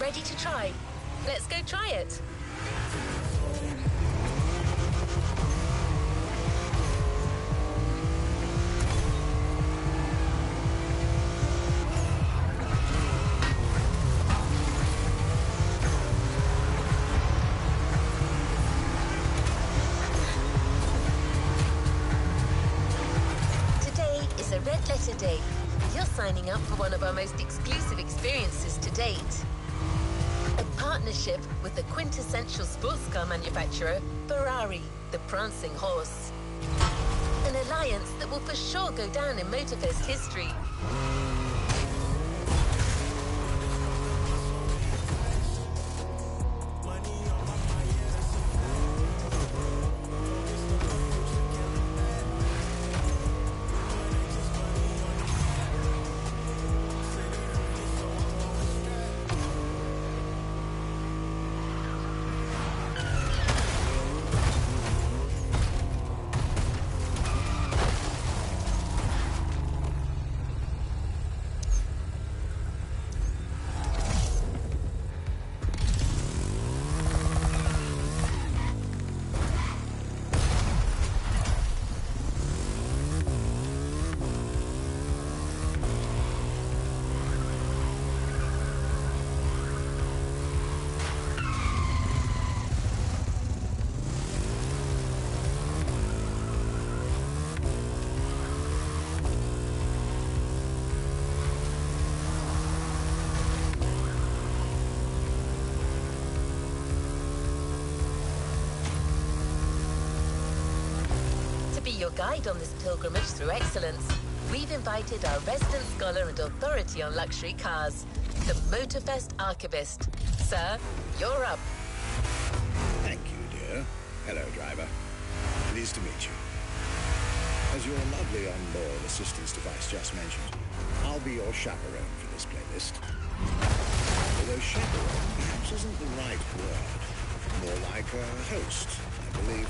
Ready to try? Let's go try it. Today is a red letter day. You're signing up for one of our most exclusive experiences to date. A partnership with the quintessential sports car manufacturer, Ferrari, the prancing horse. An alliance that will for sure go down in Motorfest history. Your guide on this pilgrimage through excellence, we've invited our resident scholar and authority on luxury cars, the Motorfest archivist. Sir, you're up. Thank you, dear. Hello, driver. Pleased to meet you. As your lovely onboard assistance device just mentioned, I'll be your chaperone for this playlist. Although chaperone perhaps isn't the right word. More like a host, I believe.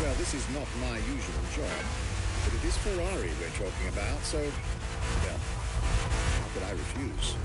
Well, this is not my usual job, but it is Ferrari we're talking about, so, well, how could I refuse?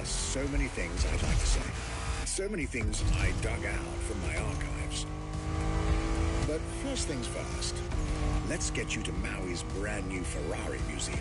So many things I'd like to say. So many things I dug out from my archives. But first things first, let's get you to Maui's brand new Ferrari museum.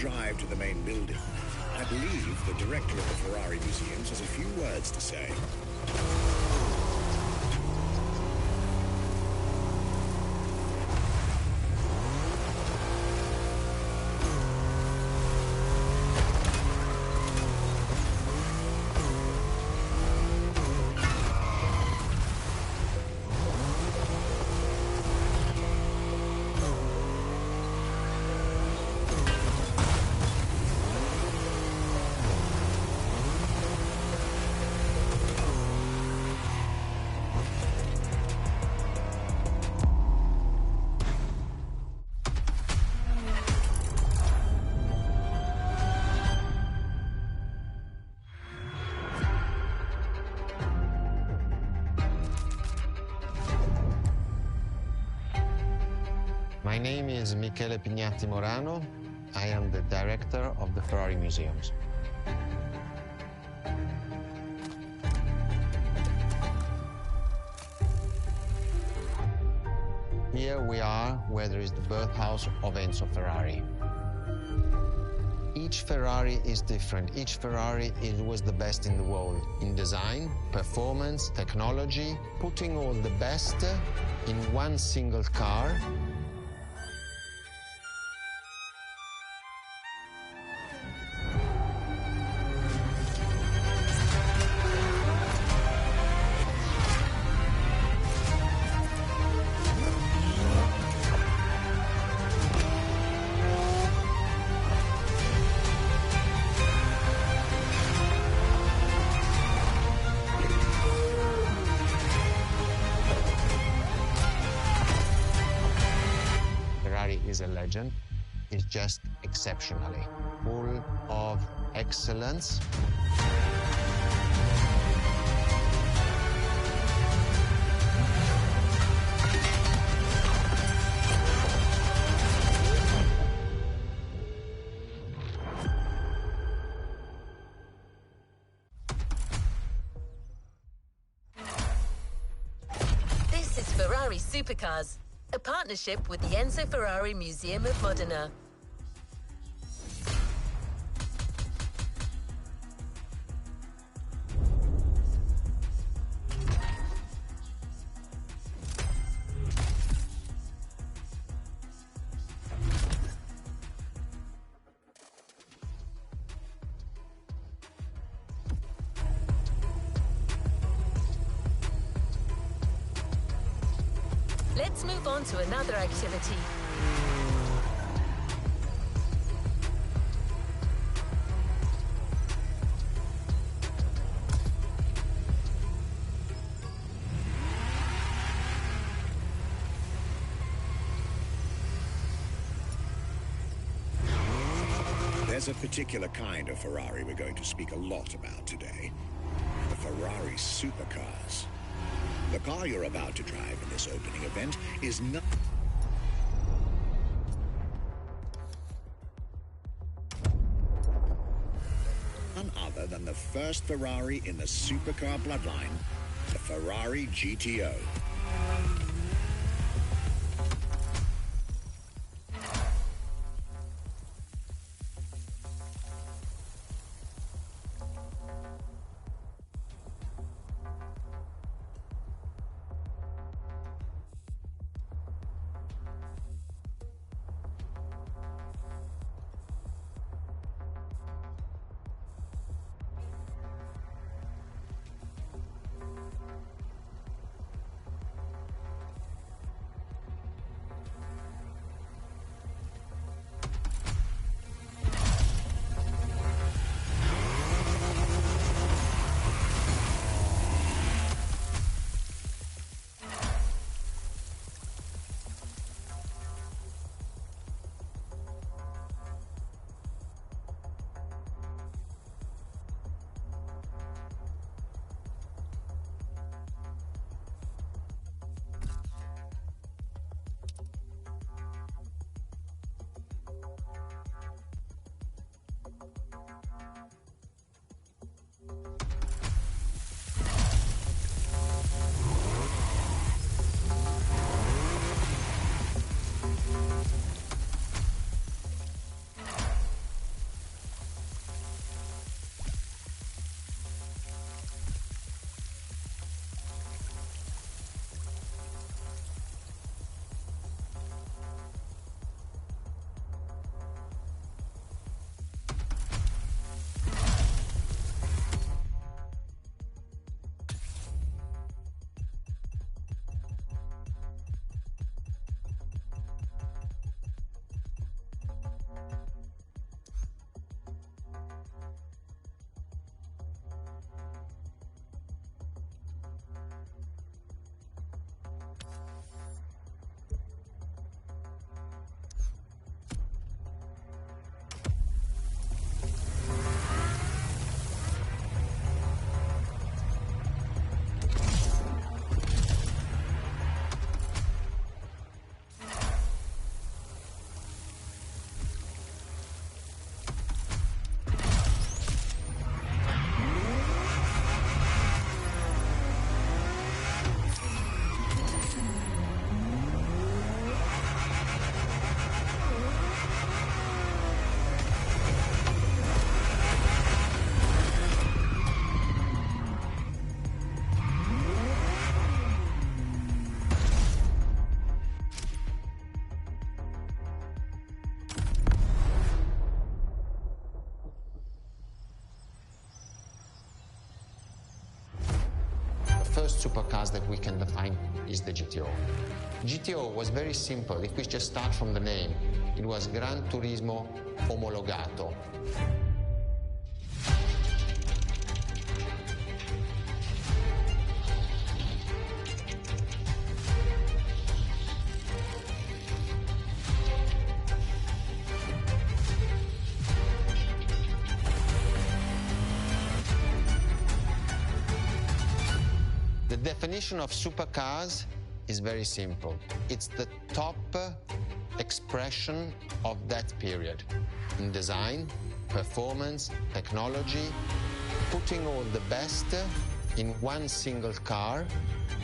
drive to the main building, I believe the director of the Ferrari Museums has a few words to say. My name is Michele Pignatti Morano. I am the director of the Ferrari Museums. Here we are where there is the birthhouse of Enzo Ferrari. Each Ferrari is different. Each Ferrari was the best in the world in design, performance, technology, putting all the best in one single car. Ferrari is a legend. It's just exceptionally full of excellence. This is Ferrari Supercars, a partnership with the Enzo Ferrari Museum of Modena. Let's move on to another activity. There's a particular kind of Ferrari we're going to speak a lot about today. The Ferrari Supercars. The car you're about to drive in this opening event is none other than the first Ferrari in the supercar bloodline, the Ferrari GTO. supercars that we can define is the GTO. GTO was very simple. If we just start from the name, it was Gran Turismo Omologato. The definition of supercars is very simple. It's the top expression of that period in design, performance, technology, putting all the best in one single car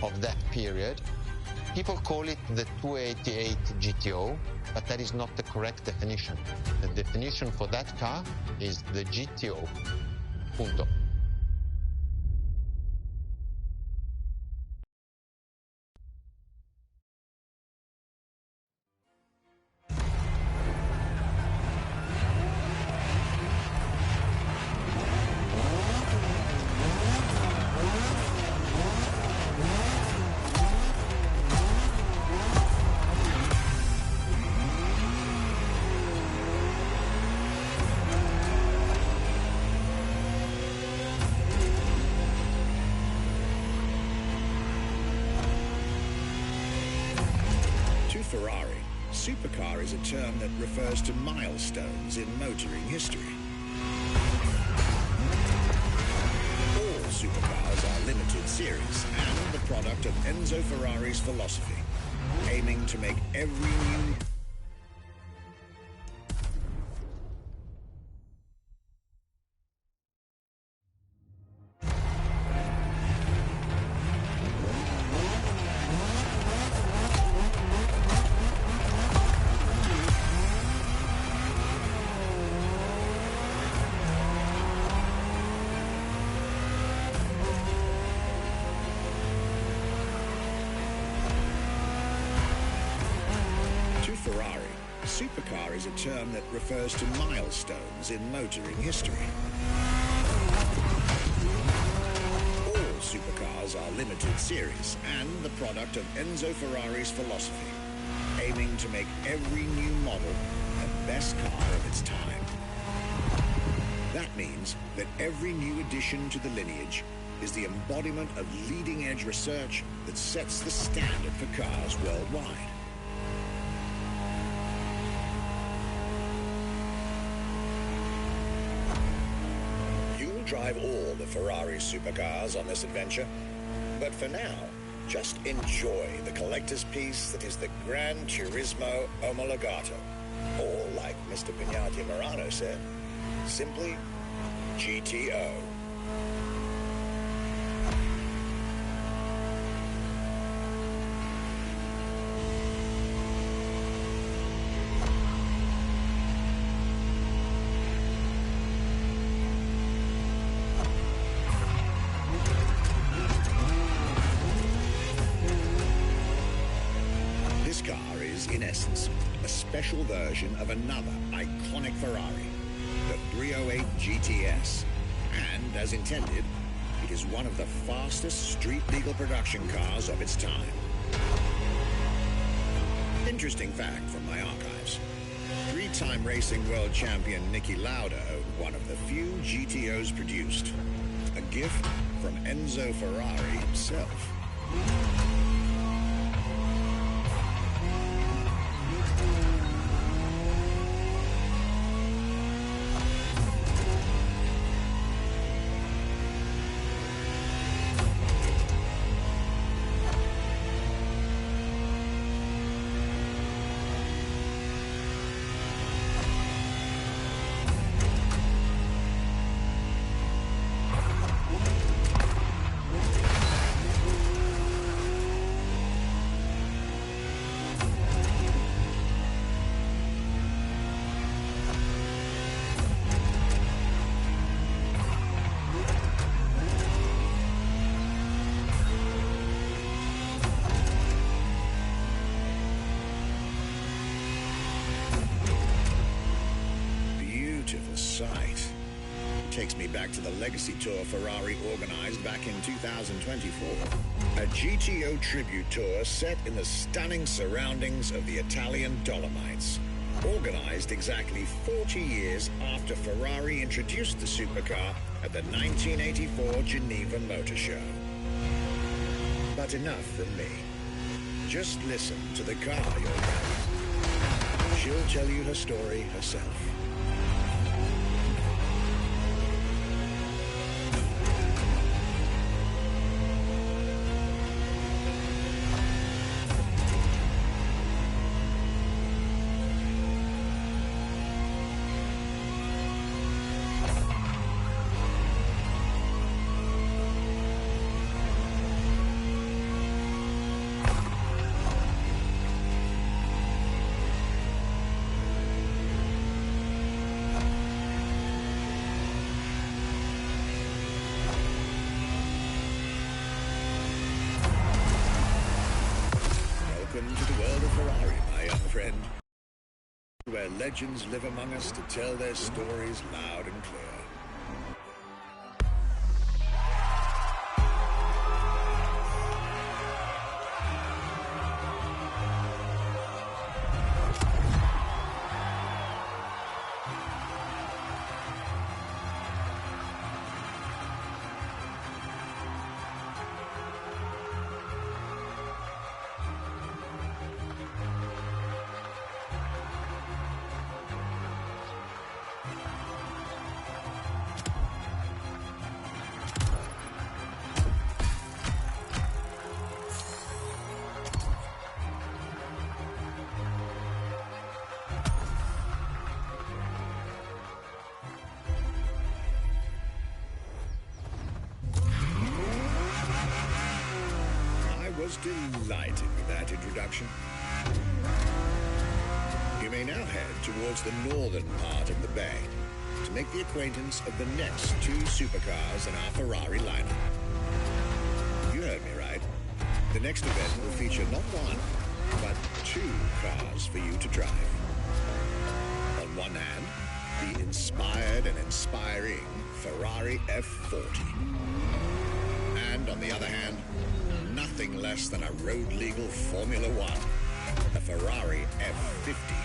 of that period. People call it the 288 GTO, but that is not the correct definition. The definition for that car is the GTO. Punto. Ferrari, supercar is a term that refers to milestones in motoring history. All supercars are limited series and the product of Enzo Ferrari's philosophy, aiming to make every new... Ferrari, supercar is a term that refers to milestones in motoring history. All supercars are limited series and the product of Enzo Ferrari's philosophy, aiming to make every new model the best car of its time. That means that every new addition to the lineage is the embodiment of leading-edge research that sets the standard for cars worldwide. Drive all the Ferrari supercars on this adventure, but for now, just enjoy the collector's piece that is the Gran Turismo Omologato, or like Mr. Pignati Morano said, simply GTO. In essence, a special version of another iconic Ferrari, the 308 GTS. And, as intended, it is one of the fastest street-legal production cars of its time. Interesting fact from my archives. Three-time racing world champion Niki Lauda owned one of the few GTOs produced. A gift from Enzo Ferrari himself. takes me back to the Legacy Tour Ferrari organized back in 2024. A GTO tribute tour set in the stunning surroundings of the Italian Dolomites. Organized exactly 40 years after Ferrari introduced the supercar at the 1984 Geneva Motor Show. But enough from me. Just listen to the car you're driving. She'll tell you her story herself. Welcome to the world of Ferrari, my young friend, where legends live among us to tell their stories loud and clear. Delighted with that introduction. You may now head towards the northern part of the bay to make the acquaintance of the next two supercars in our Ferrari lineup. You heard me right. The next event will feature not one, but two cars for you to drive. On one hand, the inspired and inspiring Ferrari F40. And on the other hand, nothing less than a road-legal Formula One, the Ferrari F50.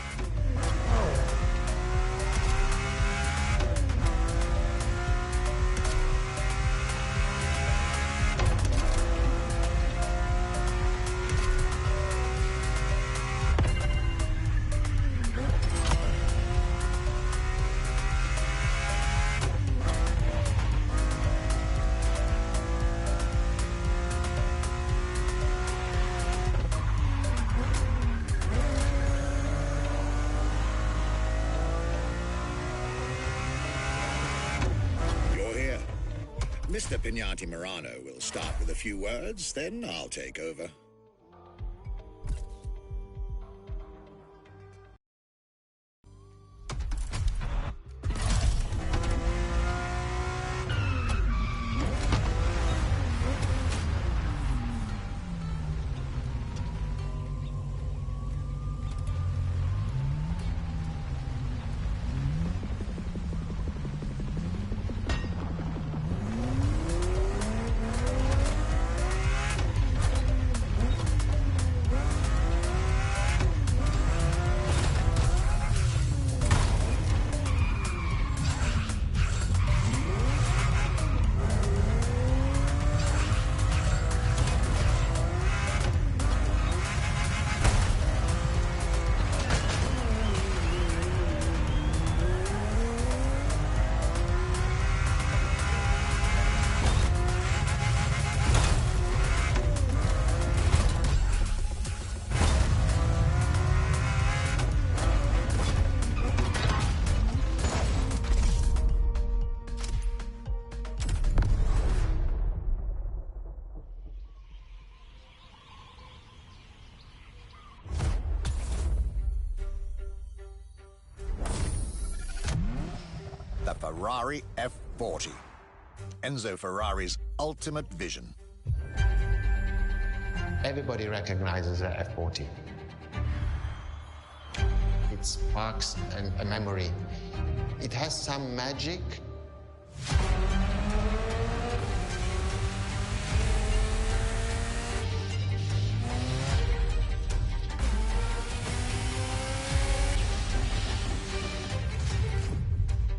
Mr. Pignati Morano will start with a few words, then I'll take over. The Ferrari F40. Enzo Ferrari's ultimate vision. Everybody recognizes the F40. It sparks a memory. It has some magic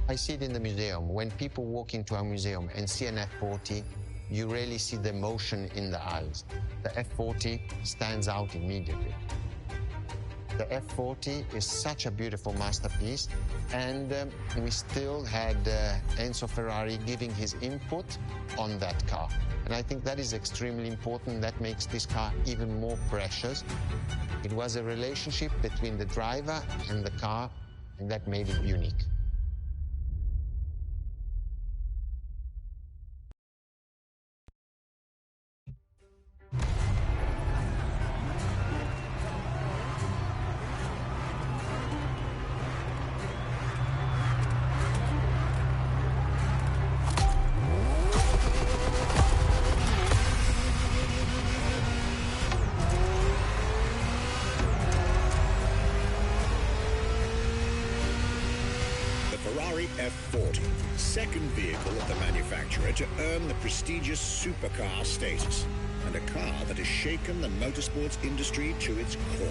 I see it in the museum. When people walk into a museum and see an F40, you really see the emotion in the eyes. The F40 stands out immediately. The F40 is such a beautiful masterpiece, and we still had Enzo Ferrari giving his input on that car. And I think that is extremely important. That makes this car even more precious. It was a relationship between the driver and the car, and that made it unique. Ferrari F40, second vehicle of the manufacturer to earn the prestigious supercar status, and a car that has shaken the motorsports industry to its core.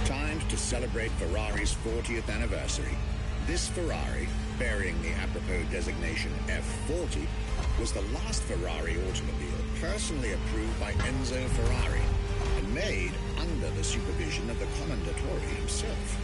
Time to celebrate Ferrari's 40th anniversary. This Ferrari, bearing the apropos designation F40, was the last Ferrari automobile personally approved by Enzo Ferrari and made under the supervision of the Commendatore himself.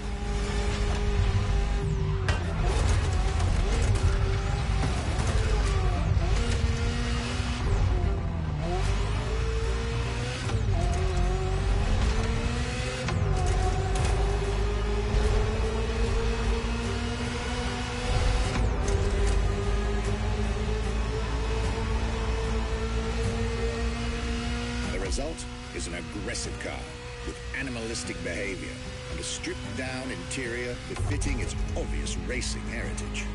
The result is an aggressive car with animalistic behavior and a stripped-down interior befitting its obvious racing heritage.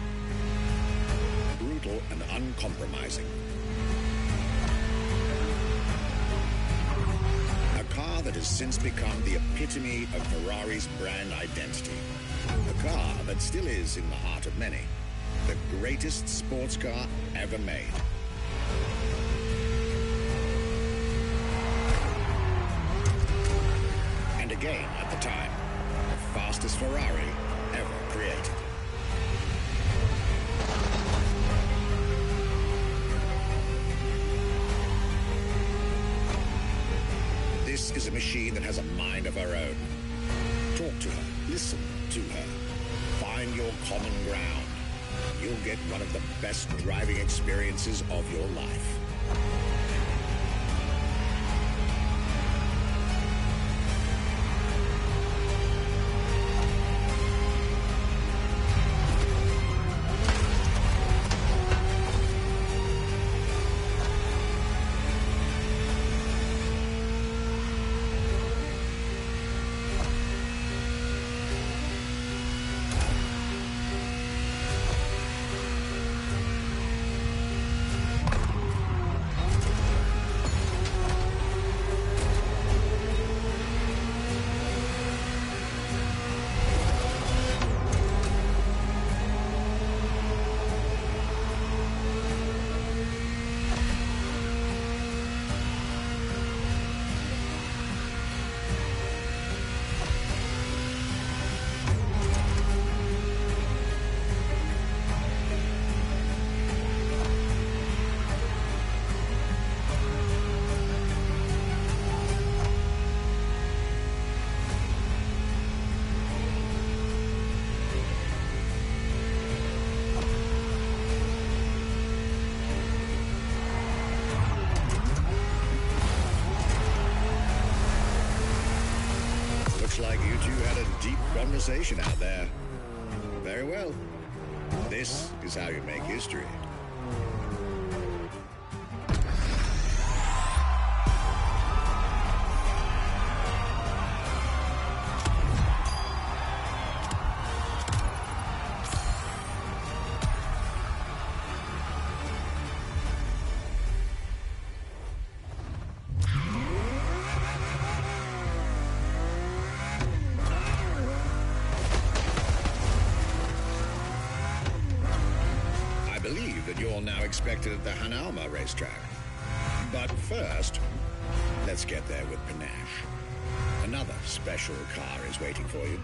Brutal and uncompromising. A car that has since become the epitome of Ferrari's brand identity. A car that still is in the heart of many, the greatest sports car ever made. And again, at the time, the fastest Ferrari ever created. This is a machine that has a mind of her own. Talk to her, listen to her, find your common ground. You'll get one of the best driving experiences of your life. Like you two had a deep conversation out there. Very well. This is how you make history. I that you're now expected at the Hanalma racetrack. But first, let's get there with panache. Another special car is waiting for you.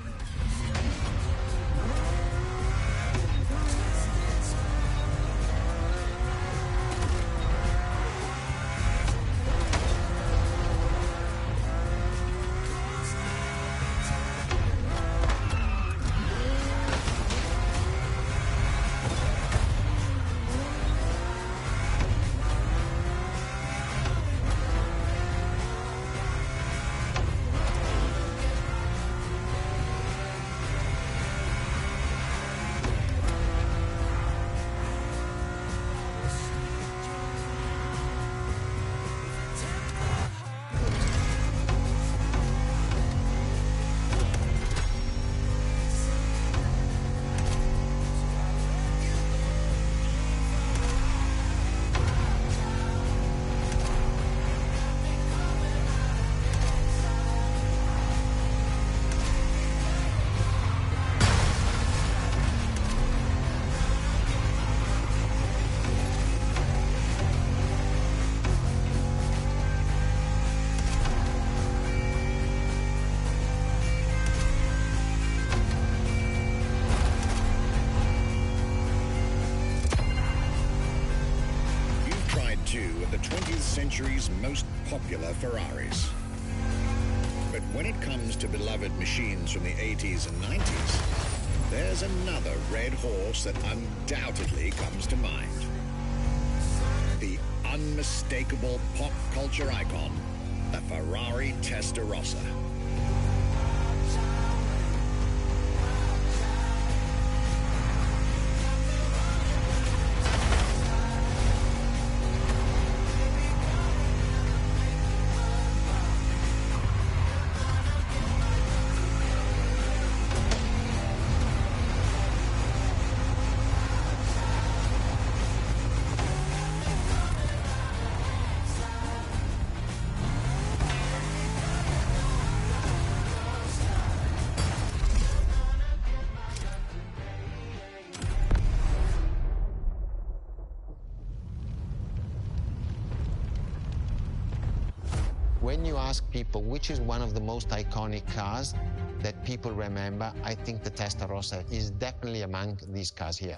The 20th century's most popular Ferraris. But when it comes to beloved machines from the 80s and 90s, there's another red horse that undoubtedly comes to mind. The unmistakable pop culture icon, the Ferrari Testarossa. When you ask people which is one of the most iconic cars that people remember, I think the Testarossa is definitely among these cars here.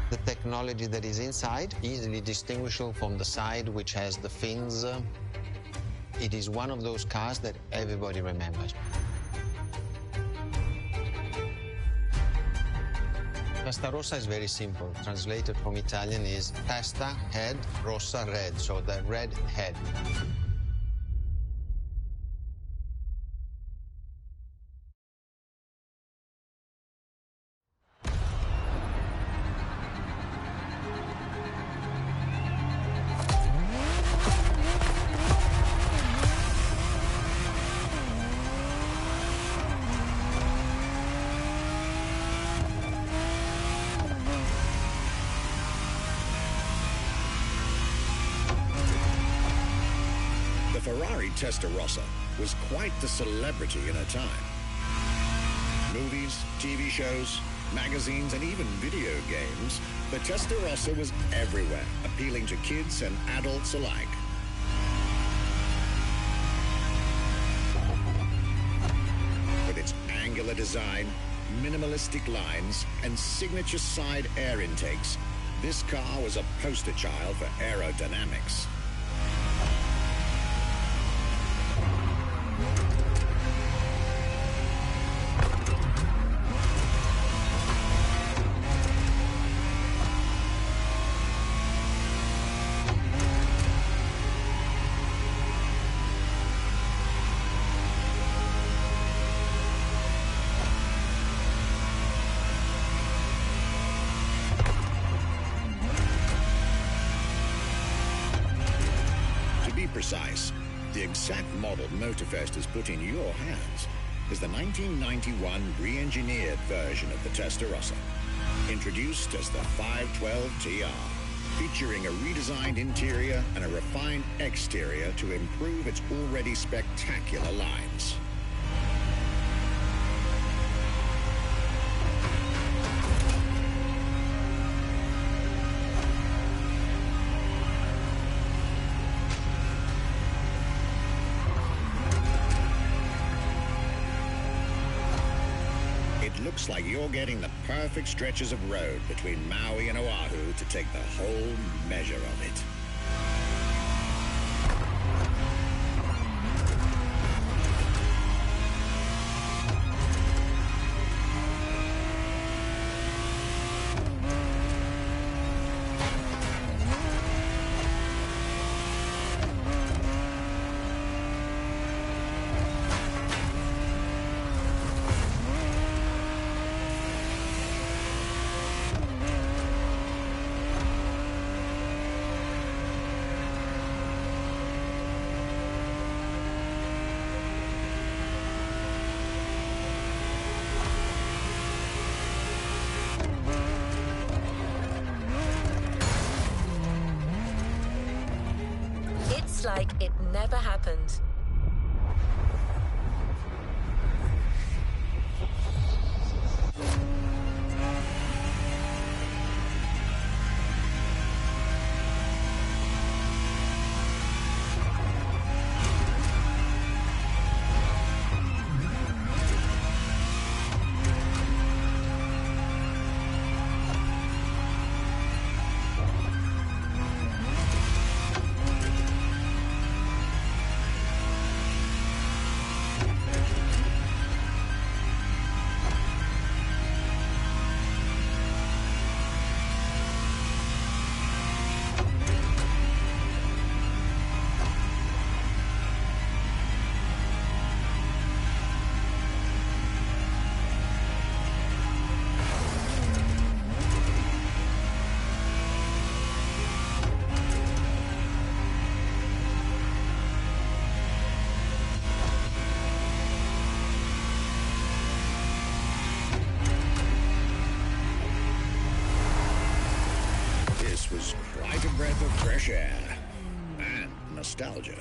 The technology that is inside, easily distinguishable from the side which has the fins. It is one of those cars that everybody remembers. Testarossa is very simple. Translated from Italian is testa, head, rossa, red, so the red head. The Ferrari Testarossa was quite the celebrity in her time. Movies, TV shows, magazines, and even video games, the Testarossa was everywhere, appealing to kids and adults alike. With its angular design, minimalistic lines, and signature side air intakes, this car was a poster child for aerodynamics. Precise, the exact model Motorfest has put in your hands is the 1991 re-engineered version of the Testarossa, introduced as the 512 TR. featuring a redesigned interior and a refined exterior to improve its already spectacular lines. Looks like you're getting the perfect stretches of road between Maui and Oahu to take the whole measure of it. Like it never happened. Was quite a breath of fresh air and nostalgia.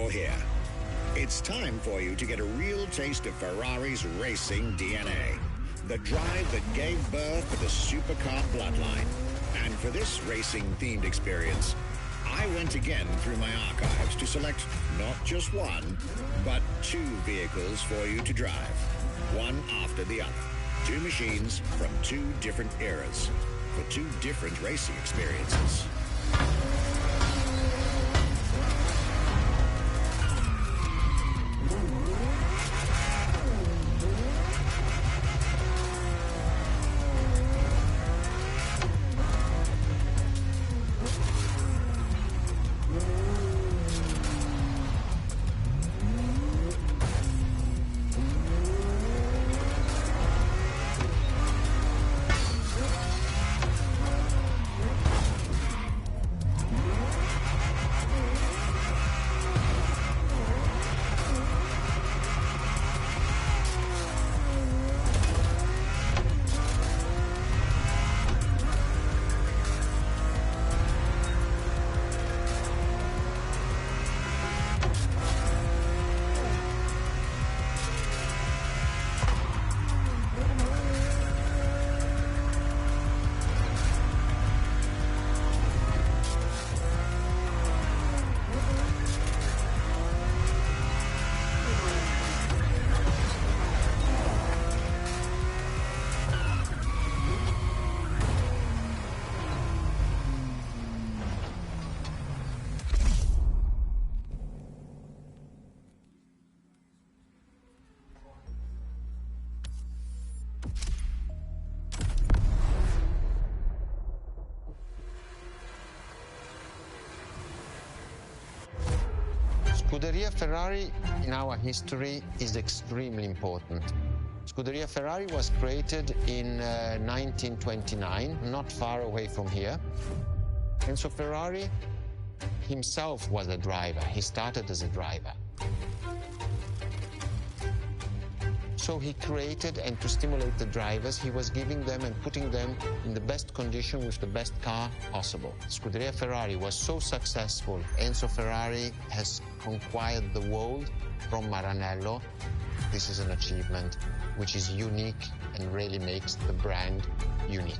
Here. It's time for you to get a real taste of Ferrari's racing DNA. The drive that gave birth to the supercar bloodline. And for this racing-themed experience, I went again through my archives to select not just one, but two vehicles for you to drive, one after the other. Two machines from two different eras, for two different racing experiences. Scuderia Ferrari in our history is extremely important. Scuderia Ferrari was created in 1929, not far away from here. Enzo Ferrari himself was a driver. He started as a driver. So he created, and to stimulate the drivers, he was giving them and putting them in the best condition with the best car possible. Scuderia Ferrari was so successful. Enzo Ferrari has conquered the world from Maranello. This is an achievement which is unique and really makes the brand unique.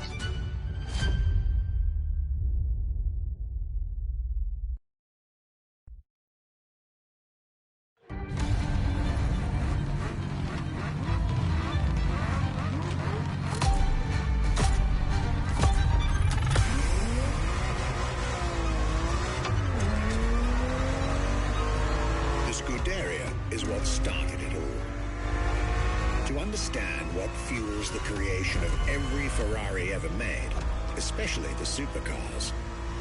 Is what started it all. To understand what fuels the creation of every Ferrari ever made, especially the supercars,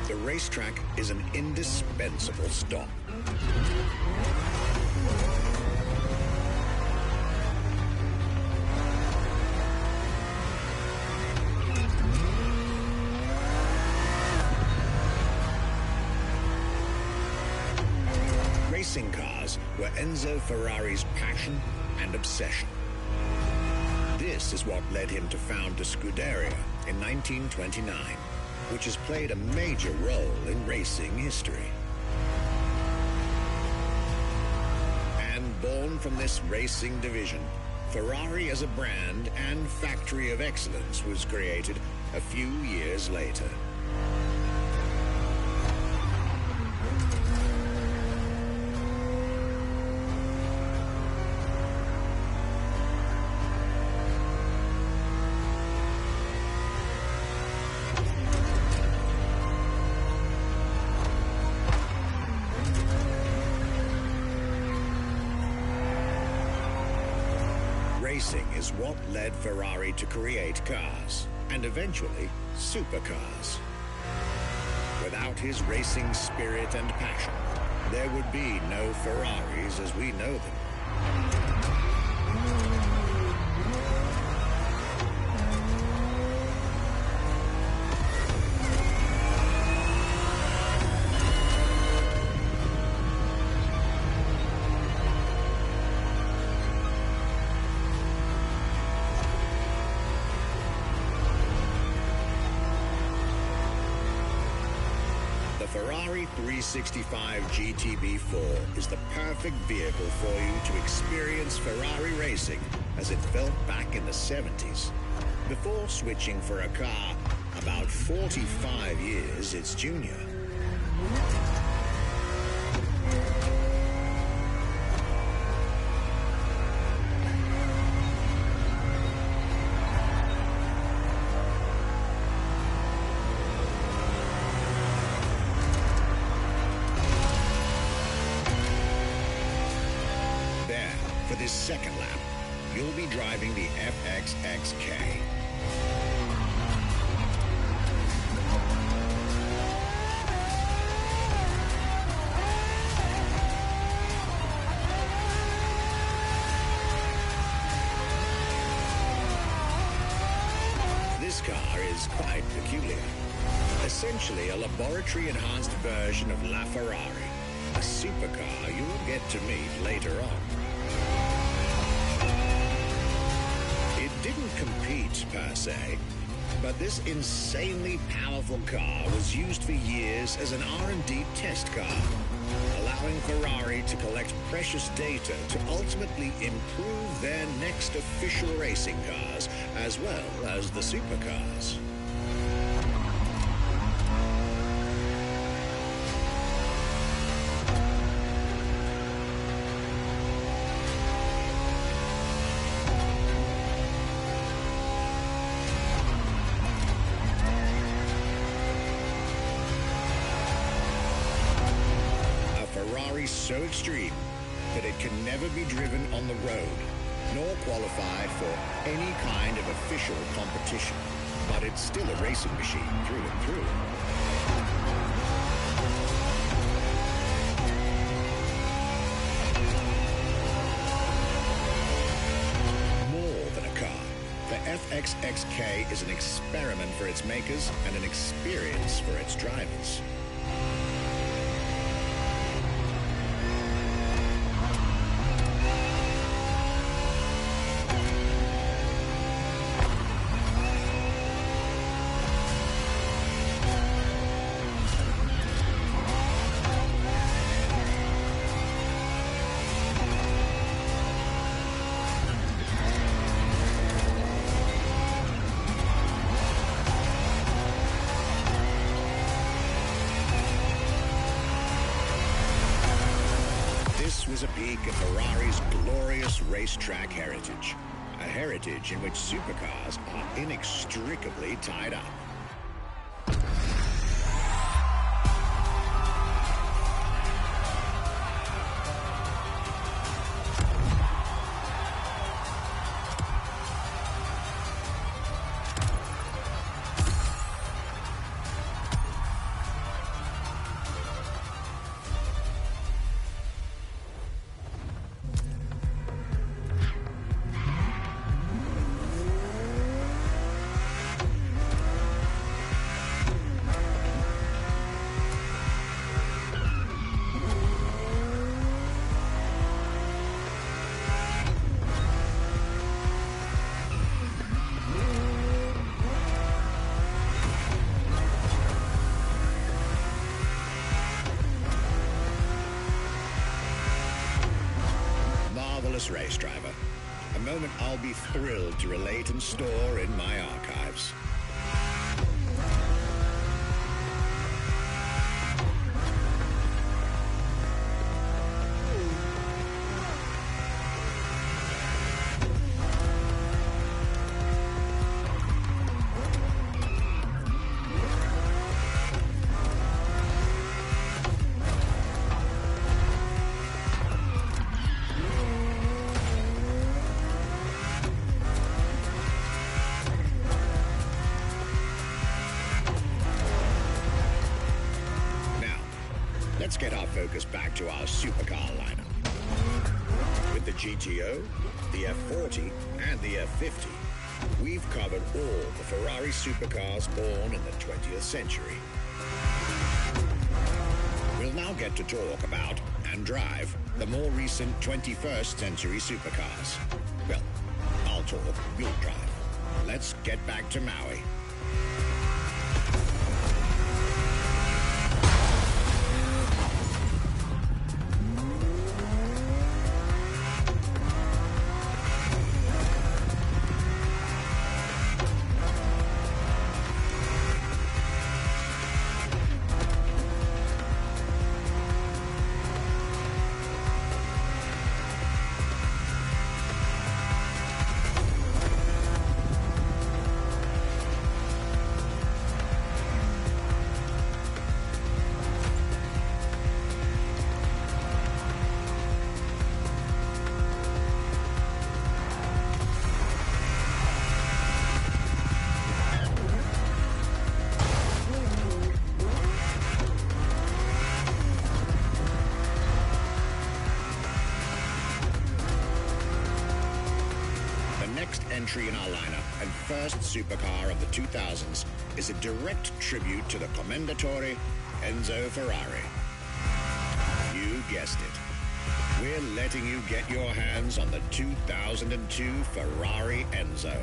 the racetrack is an indispensable stop. Racing cars were Enzo Ferrari's passion and obsession. This is what led him to found the Scuderia in 1929, which has played a major role in racing history. And born from this racing division, Ferrari as a brand and factory of excellence was created a few years later. Racing is what led Ferrari to create cars, and eventually supercars. Without his racing spirit and passion, there would be no Ferraris as we know them. Ferrari 365 GTB4 is the perfect vehicle for you to experience Ferrari racing as it felt back in the 70s, before switching for a car about 45 years its junior. For this second lap, you'll be driving the FXXK. This car is quite peculiar. Essentially a laboratory-enhanced version of La Ferrari, a supercar you'll get to meet later on. It didn't compete, per se, but this insanely powerful car was used for years as an R&D test car, allowing Ferrari to collect precious data to ultimately improve their next official racing cars, as well as the supercars. So extreme that it can never be driven on the road, nor qualify for any kind of official competition. But it's still a racing machine through and through. XXK is an experiment for its makers and an experience for its drivers. Was a peek at Ferrari's glorious racetrack heritage. A heritage in which supercars are inextricably tied up. Race driver, a moment I'll be thrilled to relate and store in my archives. Let's get our focus back to our supercar lineup. With the GTO, the F40, and the F50, we've covered all the Ferrari supercars born in the 20th century. We'll now get to talk about and drive the more recent 21st century supercars. Well, I'll talk, you'll drive. Let's get back to Maui. Entry in our lineup and first supercar of the 2000s is a direct tribute to the Commendatore Enzo Ferrari. You guessed it. We're letting you get your hands on the 2002 Ferrari Enzo.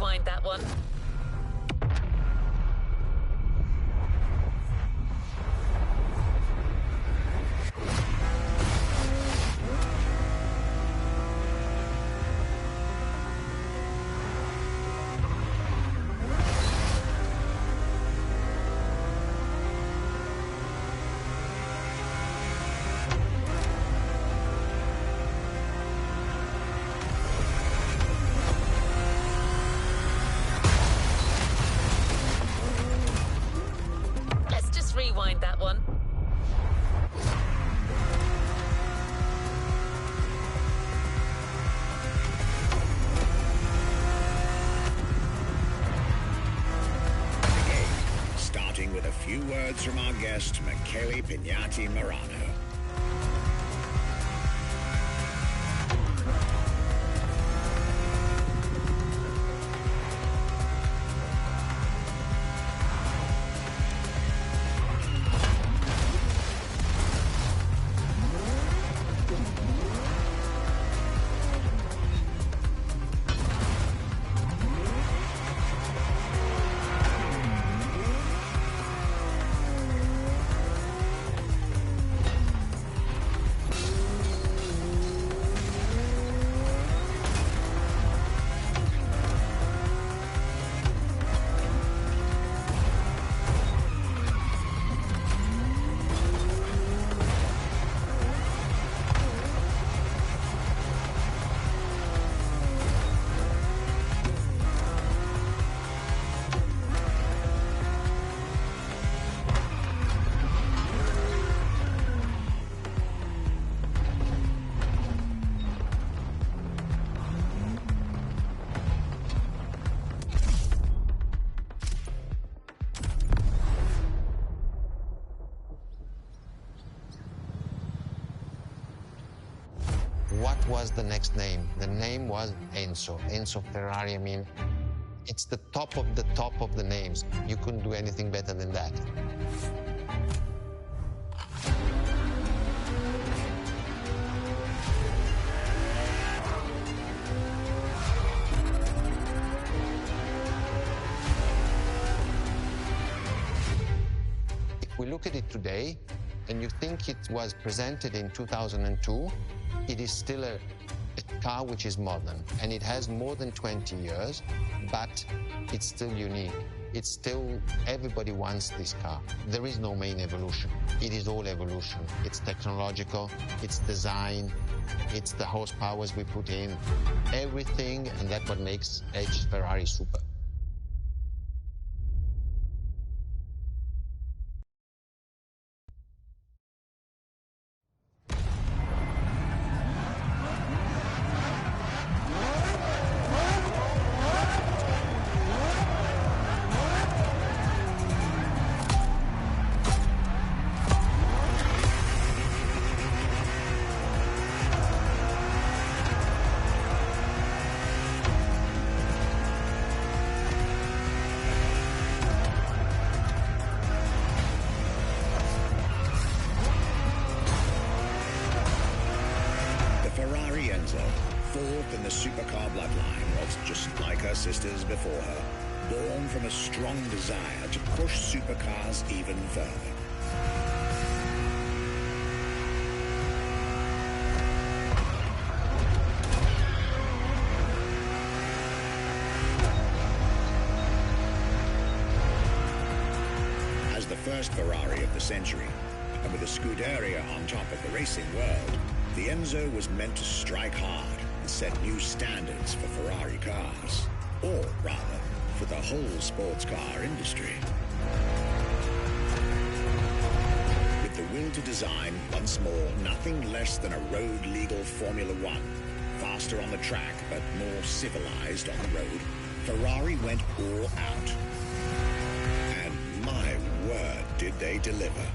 rewind that one. Rewind that one. Again, starting with a few words from our guest, Michele Pignati-Morano. What was the next name? The name was Enzo. Enzo Ferrari, I mean, it's the top of the names. You couldn't do anything better than that. If we look at it today, and you think it was presented in 2002, it is still a car which is modern, and it has more than 20 years, but it's still unique. It's still, everybody wants this car. There is no main evolution. It is all evolution. It's technological, it's design, it's the horsepowers we put in, everything, and that's what makes Ferrari super. Fourth in the supercar bloodline, was just like her sisters before her, born from a strong desire to push supercars even further. As the first Ferrari of the century, and with a Scuderia on top of the racing world, the Enzo was meant to strike hard and set new standards for Ferrari cars, or rather, for the whole sports car industry. With the will to design, once more, nothing less than a road-legal Formula One, faster on the track but more civilized on the road, Ferrari went all out. And my word, did they deliver.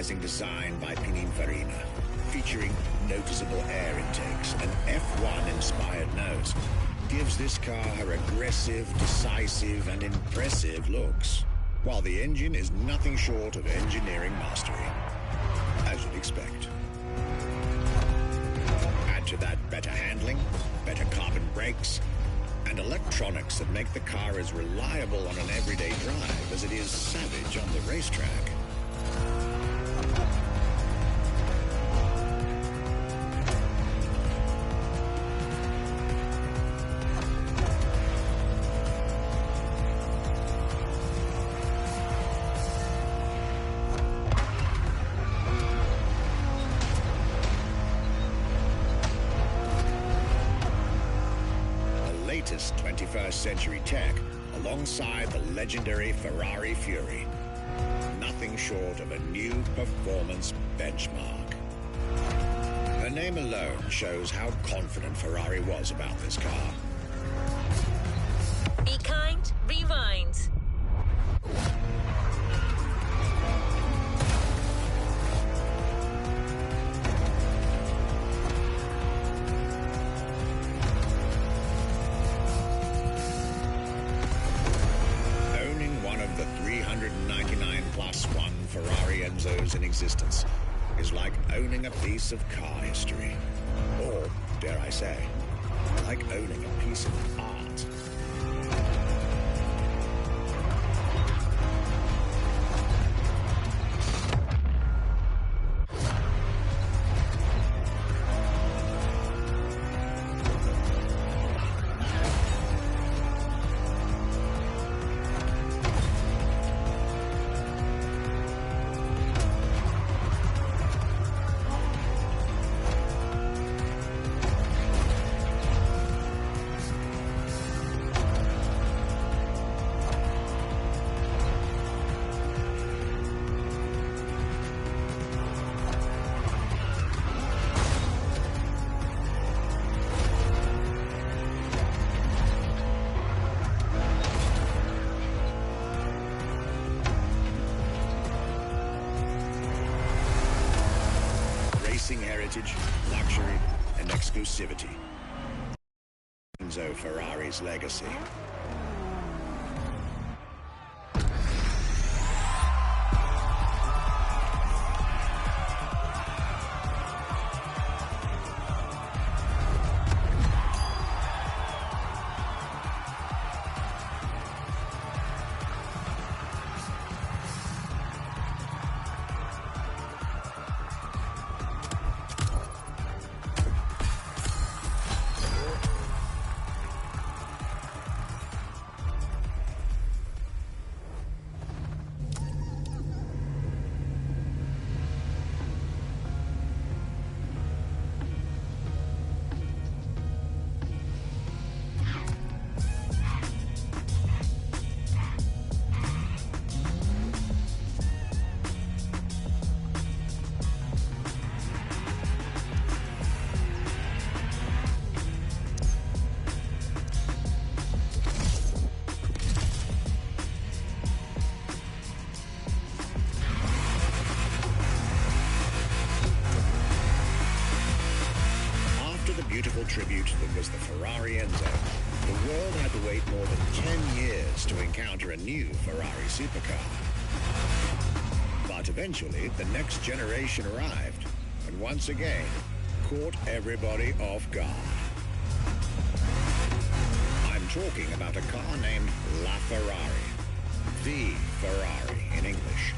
tantalizing design by Pininfarina, featuring noticeable air intakes and F1-inspired nose, gives this car her aggressive, decisive, and impressive looks, while the engine is nothing short of engineering mastery, as you'd expect. Add to that better handling, better carbon brakes, and electronics that make the car as reliable on an everyday drive as it is savage on the racetrack. Latest 21st century tech alongside the legendary Ferrari Fury. Nothing short of a new performance benchmark. Her name alone shows how confident Ferrari was about this car. Be kind, rewind. The 399 plus one Ferrari Enzos in existence is like owning a piece of car history. Or, dare I say, like owning a piece of art. Heritage, luxury, and exclusivity. Enzo Ferrari's legacy. Beautiful tribute that was the Ferrari Enzo, the world had to wait more than 10 years to encounter a new Ferrari supercar. But eventually, the next generation arrived, and once again, caught everybody off guard. I'm talking about a car named La Ferrari, the Ferrari in English,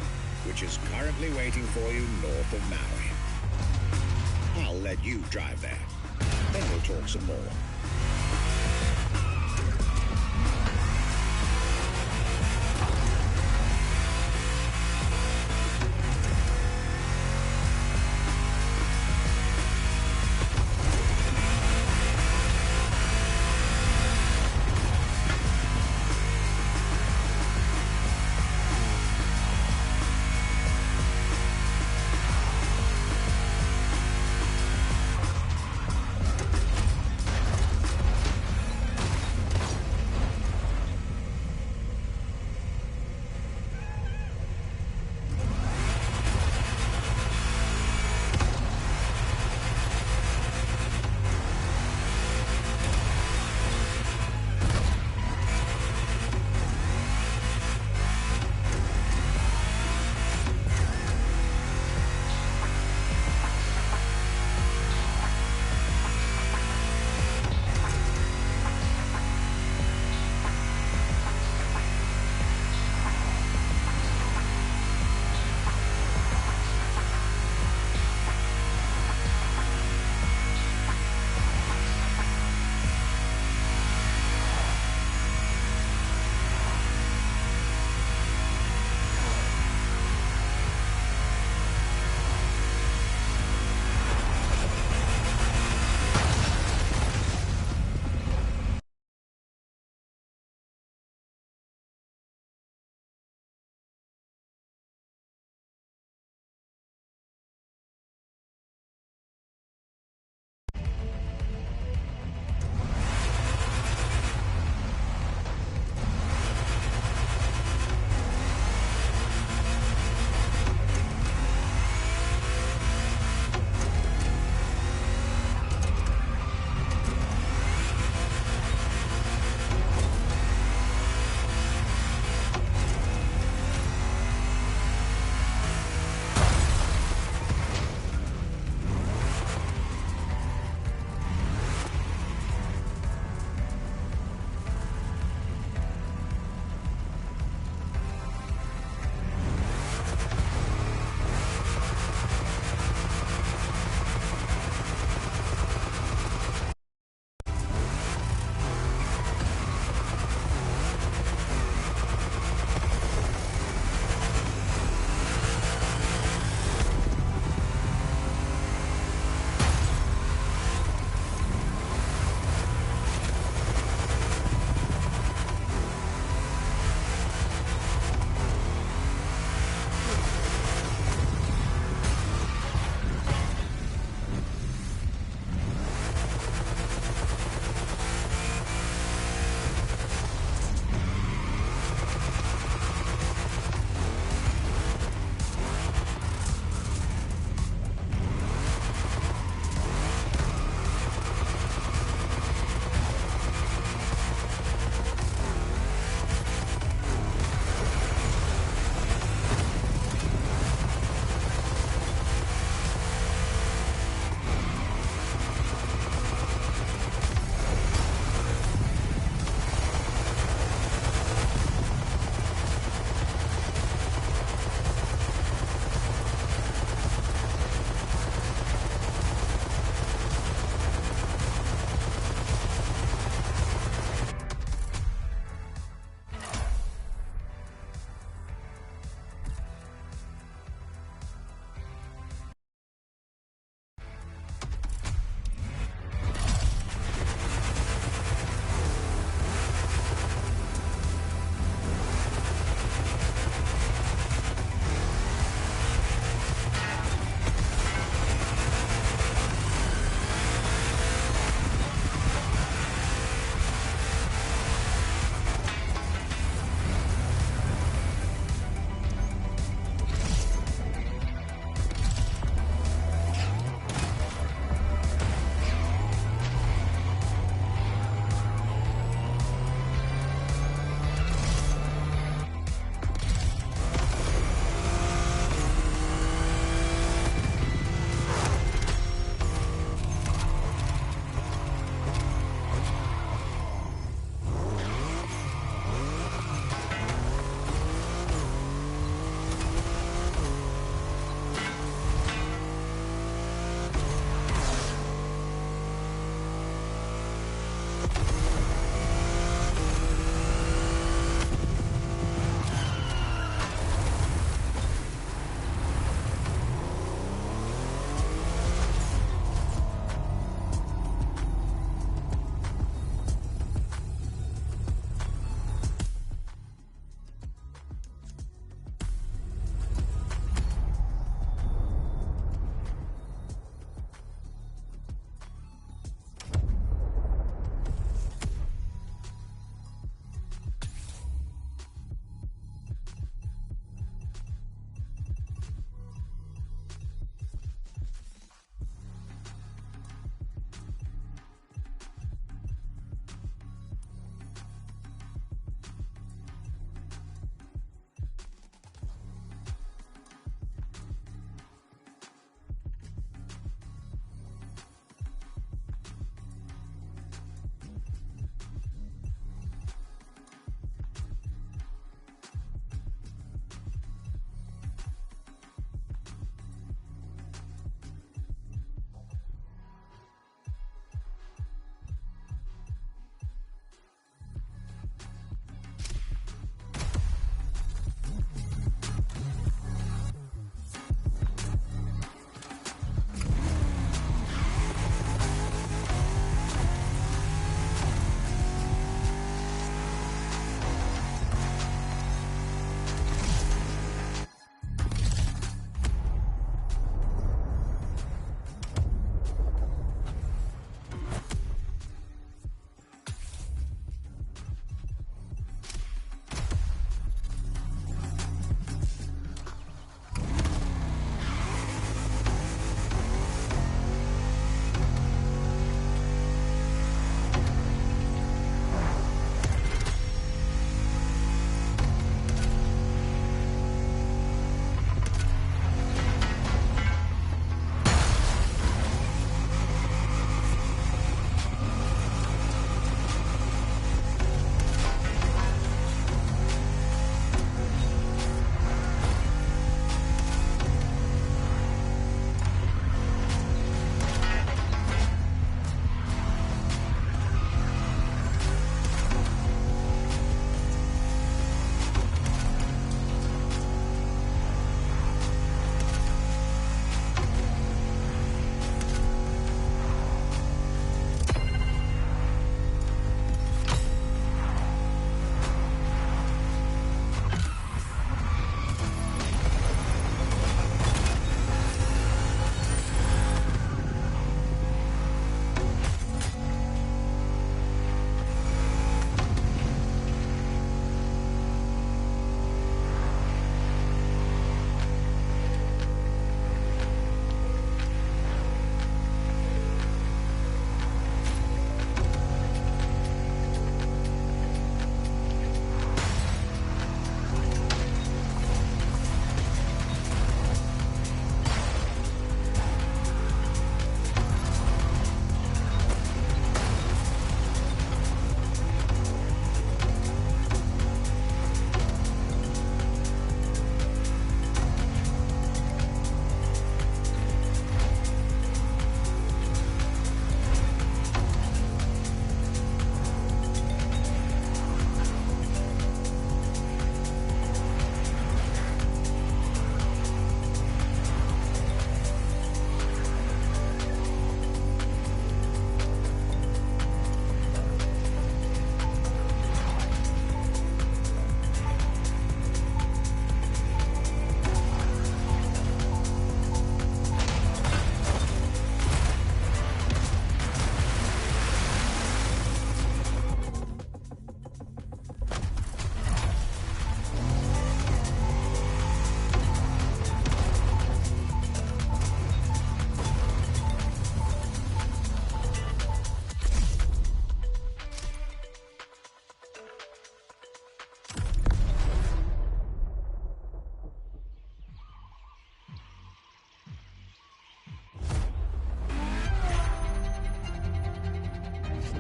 which is currently waiting for you north of Maui. I'll let you drive there. Then we'll talk some more.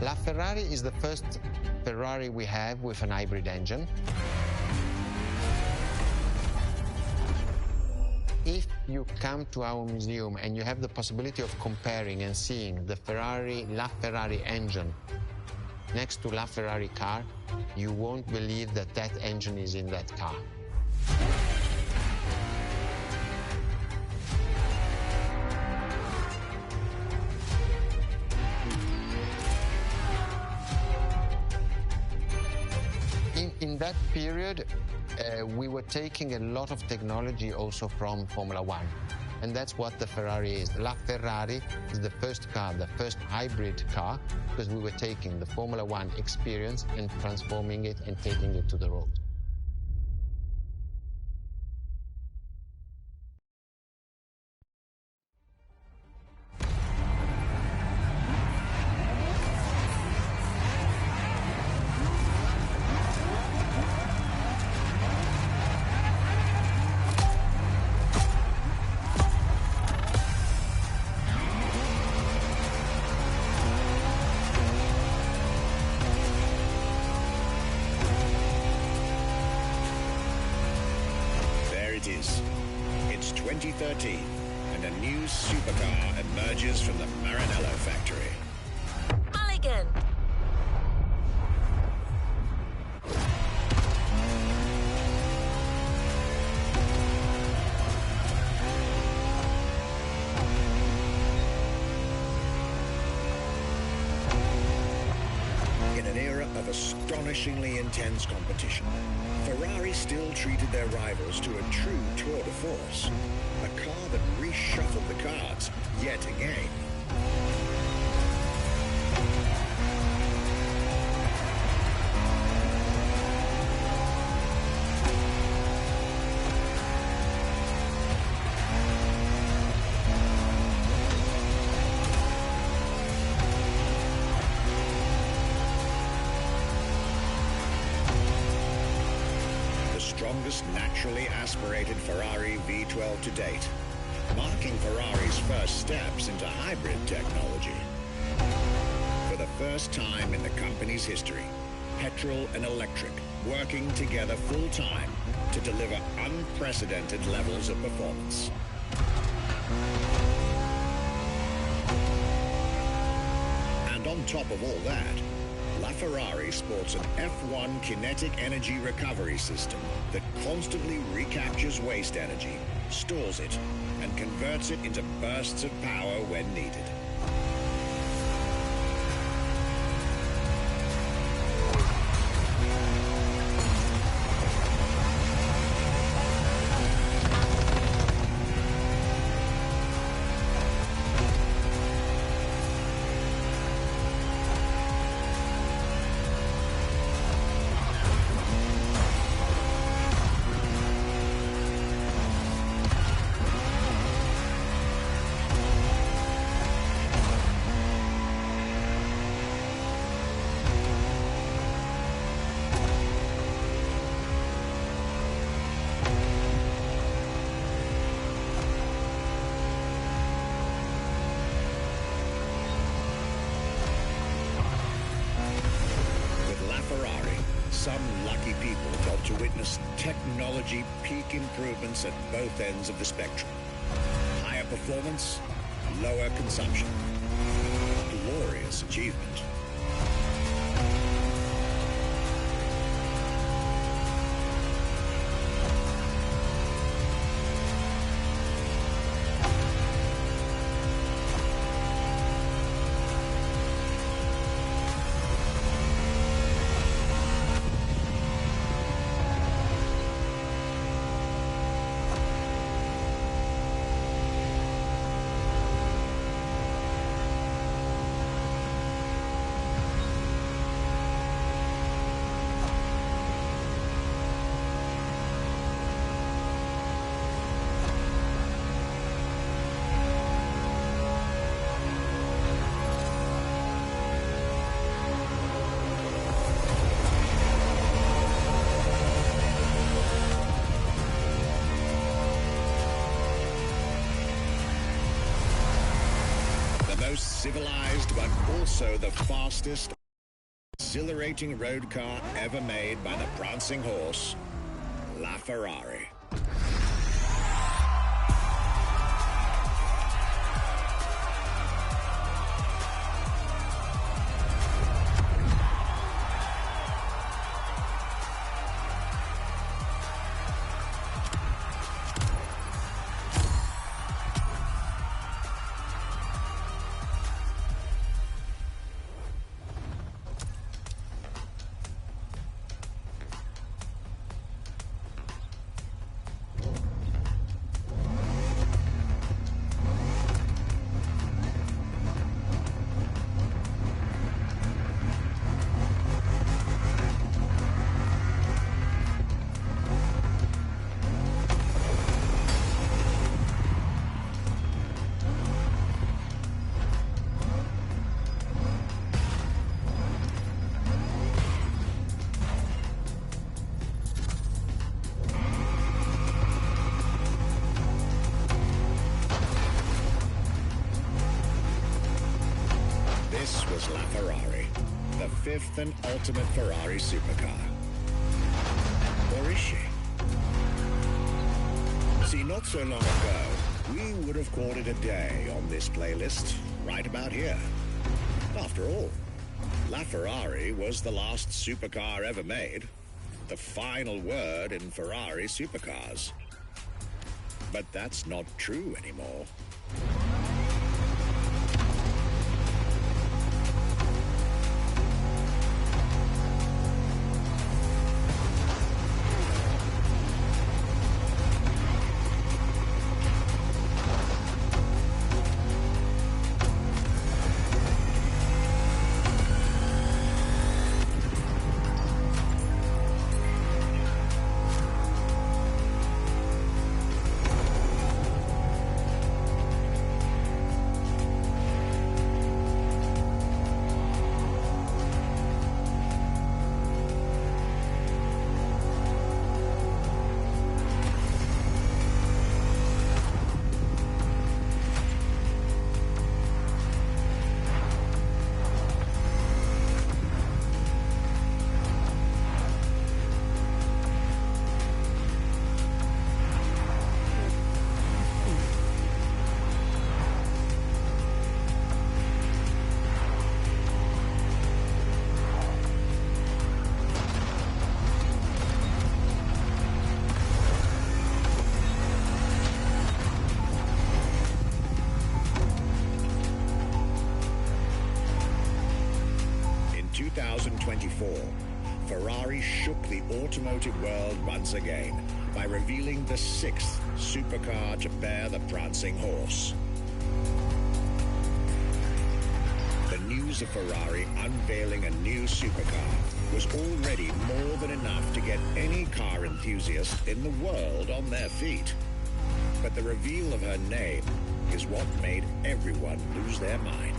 LaFerrari is the first Ferrari we have with an hybrid engine. If you come to our museum and you have the possibility of comparing and seeing the LaFerrari engine next to LaFerrari car, you won't believe that that engine is in that car. In that period, we were taking a lot of technology also from Formula One. And that's what the Ferrari is. LaFerrari is the first car, the first hybrid car, because we were taking the Formula One experience and transforming it and taking it to the road. It's 2013, and a new supercar emerges from the Maranello factory. Mulligan! In an era of astonishingly intense competition, Ferrari still treated their rivals to a true tour de force. A car that reshuffled the cards yet again. Strongest naturally aspirated Ferrari V12 to date, marking Ferrari's first steps into hybrid technology. For the first time in the company's history, petrol and electric working together full-time to deliver unprecedented levels of performance. And on top of all that, LaFerrari sports an F1 kinetic energy recovery system that constantly recaptures waste energy, stores it, and converts it into bursts of power when needed. Some lucky people got to witness technology peak improvements at both ends of the spectrum. Higher performance, lower consumption. Glorious achievement. Civilized, but also the fastest, exhilarating road car ever made by the prancing horse, La Ferrari. This was La Ferrari, the fifth and ultimate Ferrari supercar. Or is she? See, not so long ago, we would have called it a day on this playlist, right about here. After all, La Ferrari was the last supercar ever made, the final word in Ferrari supercars. But that's not true anymore. In 2024, Ferrari shook the automotive world once again by revealing the sixth supercar to bear the prancing horse. The news of Ferrari unveiling a new supercar was already more than enough to get any car enthusiast in the world on their feet. But the reveal of her name is what made everyone lose their mind.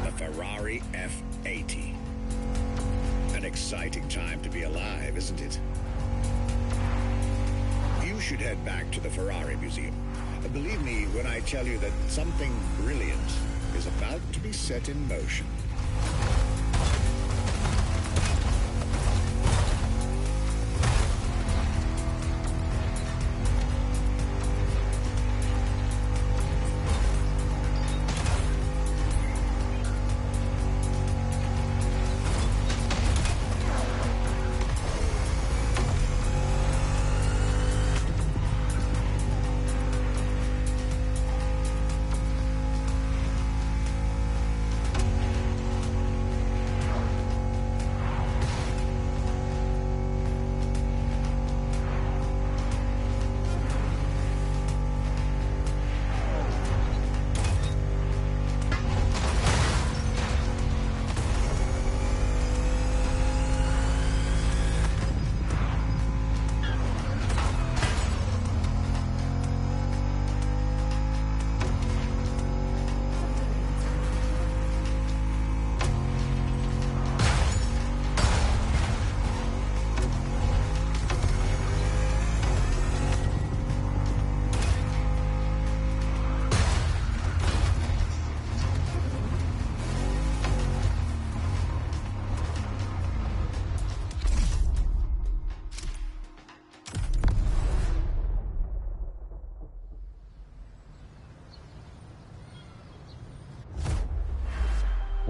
The Ferrari F80. An exciting time to be alive, isn't it? You should head back to the Ferrari Museum. Believe me when I tell you that something brilliant is about to be set in motion.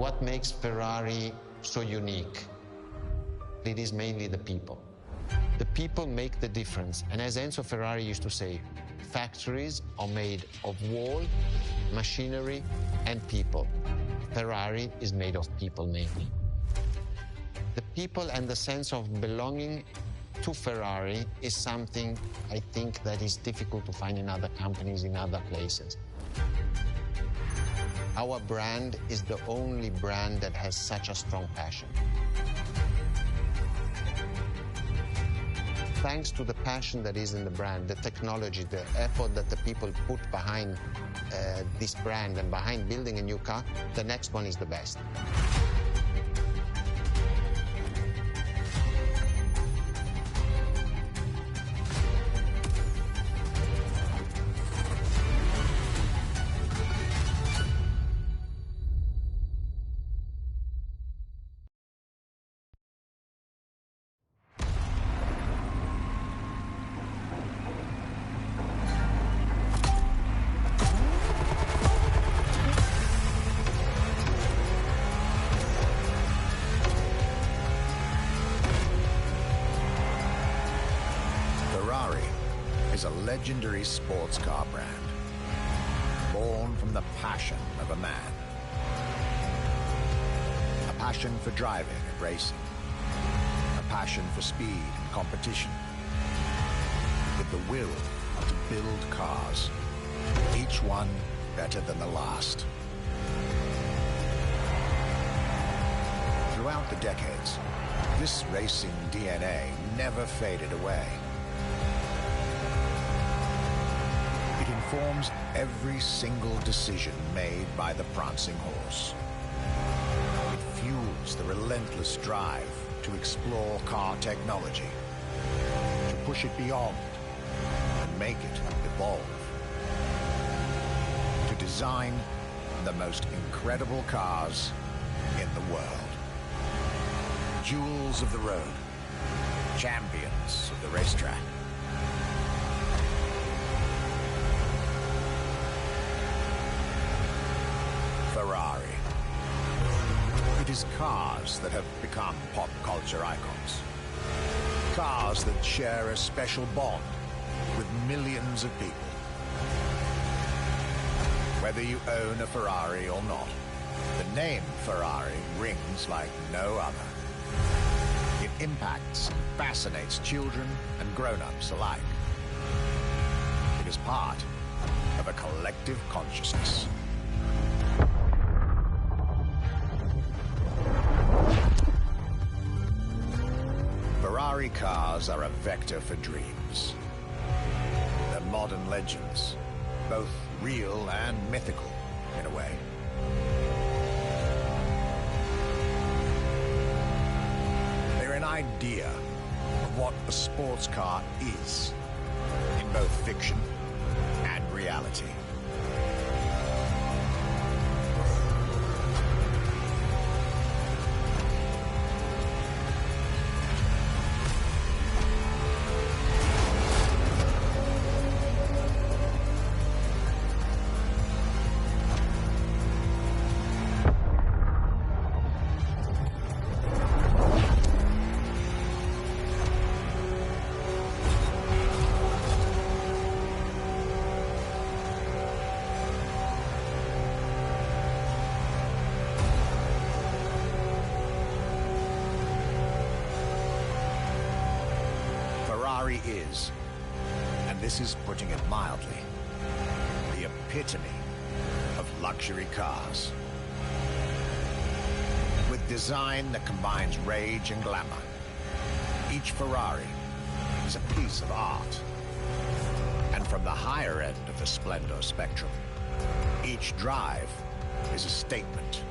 What makes Ferrari so unique? It is mainly the people. The people make the difference. And as Enzo Ferrari used to say, factories are made of wall, machinery, and people. Ferrari is made of people mainly. The people and the sense of belonging to Ferrari is something I think that is difficult to find in other companies, in other places. Our brand is the only brand that has such a strong passion. Thanks to the passion that is in the brand, the technology, the effort that the people put behind this brand and behind building a new car, the next one is the best. is a legendary sports car brand, born from the passion of a man. A passion for driving and racing. A passion for speed and competition. With the will to build cars, each one better than the last. Throughout the decades, this racing DNA never faded away. It informs every single decision made by the prancing horse. It fuels the relentless drive to explore car technology, to push it beyond and make it evolve, to design the most incredible cars in the world. Jewels of the road, champions of the racetrack. Ferrari. It is cars that have become pop culture icons. Cars that share a special bond with millions of people. Whether you own a Ferrari or not, the name Ferrari rings like no other. It impacts and fascinates children and grown-ups alike. It is part of a collective consciousness. Ferrari cars are a vector for dreams. They're modern legends, both real and mythical in a way. An idea of what a sports car is in both fiction and reality. Ferrari is, and this is putting it mildly, the epitome of luxury cars. With design that combines rage and glamour, each Ferrari is a piece of art. And from the higher end of the splendor spectrum, each drive is a statement.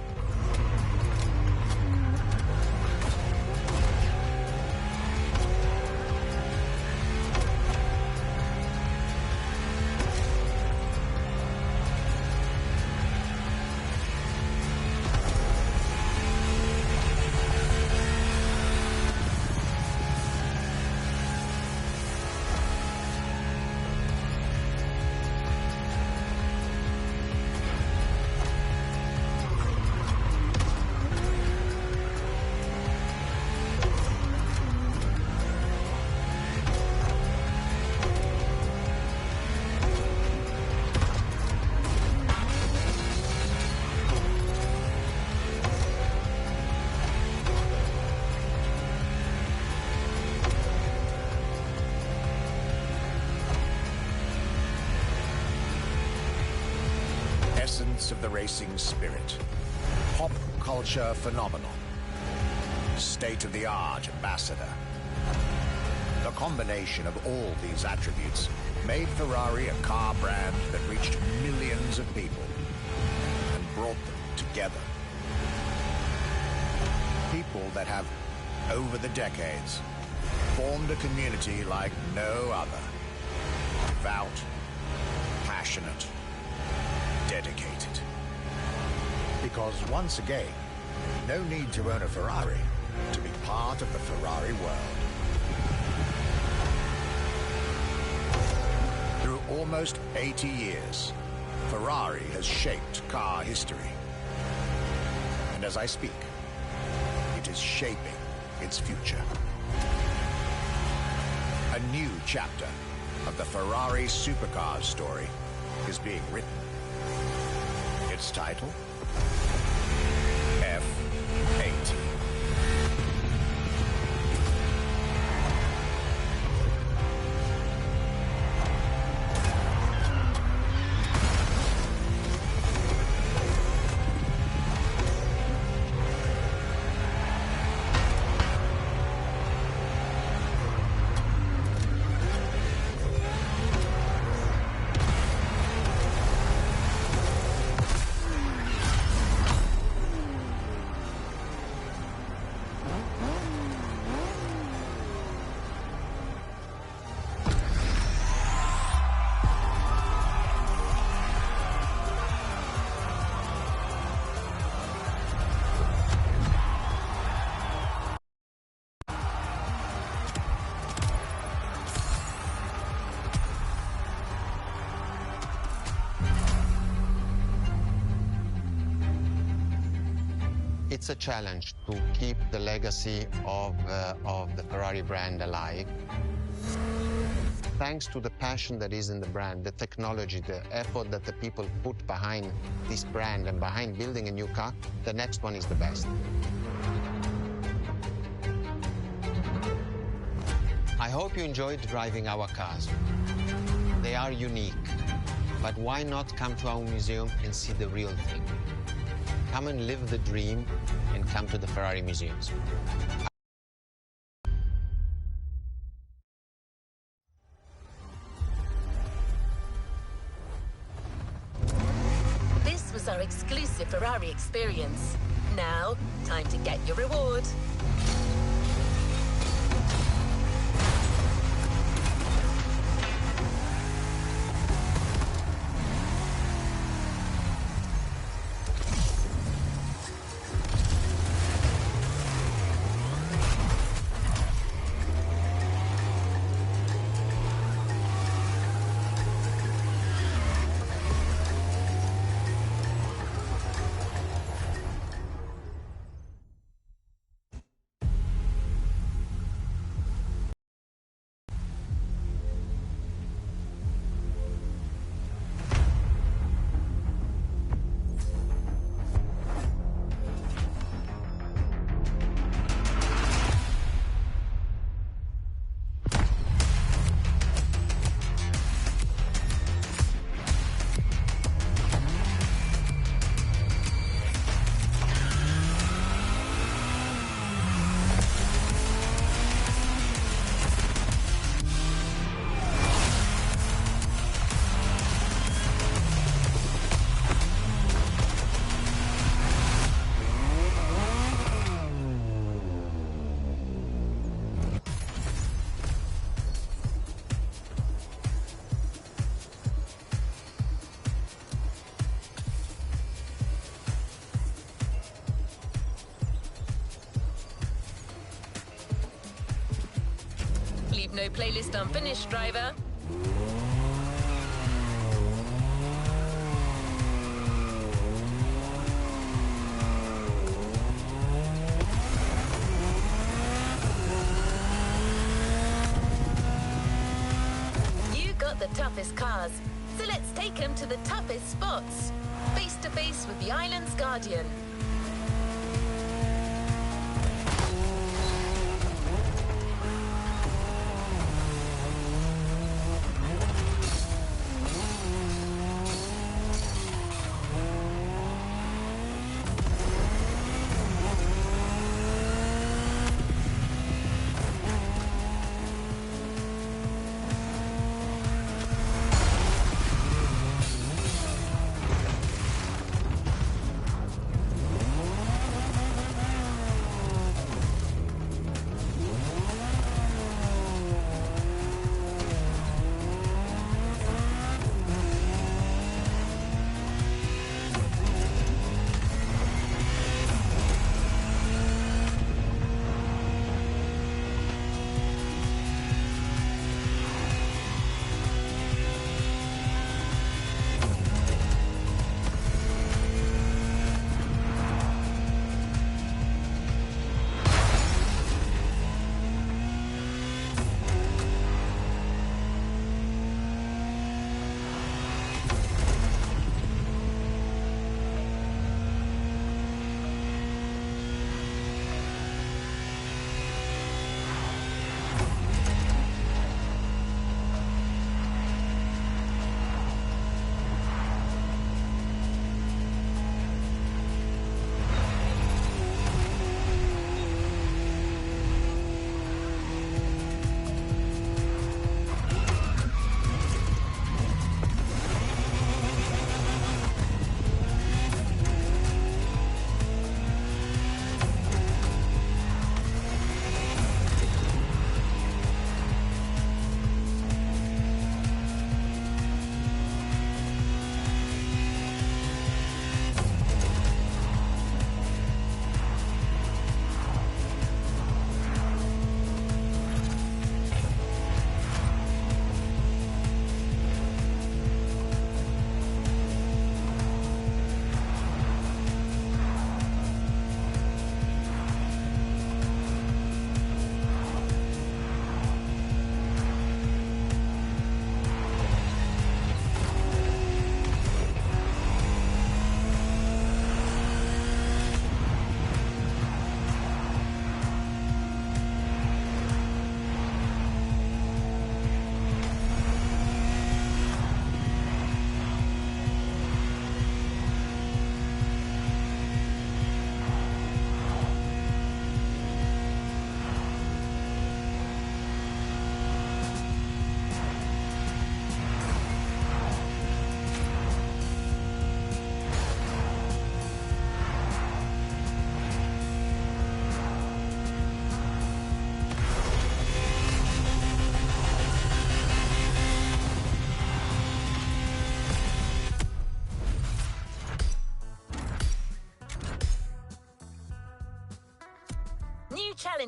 embodiments of the racing spirit. Pop culture phenomenon. State-of-the-art ambassador. The combination of all these attributes made Ferrari a car brand that reached millions of people and brought them together. People that have, over the decades, formed a community like no other. Devout, passionate, dedicated. Because once again, no need to own a Ferrari to be part of the Ferrari world. Through almost 80 years, Ferrari has shaped car history. And as I speak, it is shaping its future. A new chapter of the Ferrari supercars story is being written. Its title? F80. It's a challenge to keep the legacy of the Ferrari brand alive. Thanks to the passion that is in the brand, the technology, the effort that the people put behind this brand and behind building a new car, the next one is the best. I hope you enjoyed driving our cars. They are unique, but why not come to our museum and see the real thing? Come and live the dream and come to the Ferrari museums. This was our exclusive Ferrari experience. Now, time to get your reward. Leave no playlist unfinished, driver. You got the toughest cars, so let's take them to the toughest spots. Face to face with the island's guardian.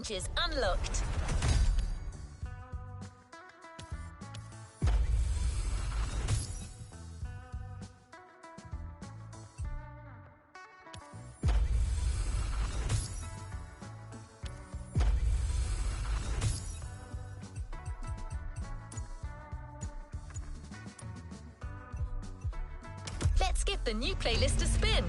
challenges unlocked. Let's give the new playlist a spin.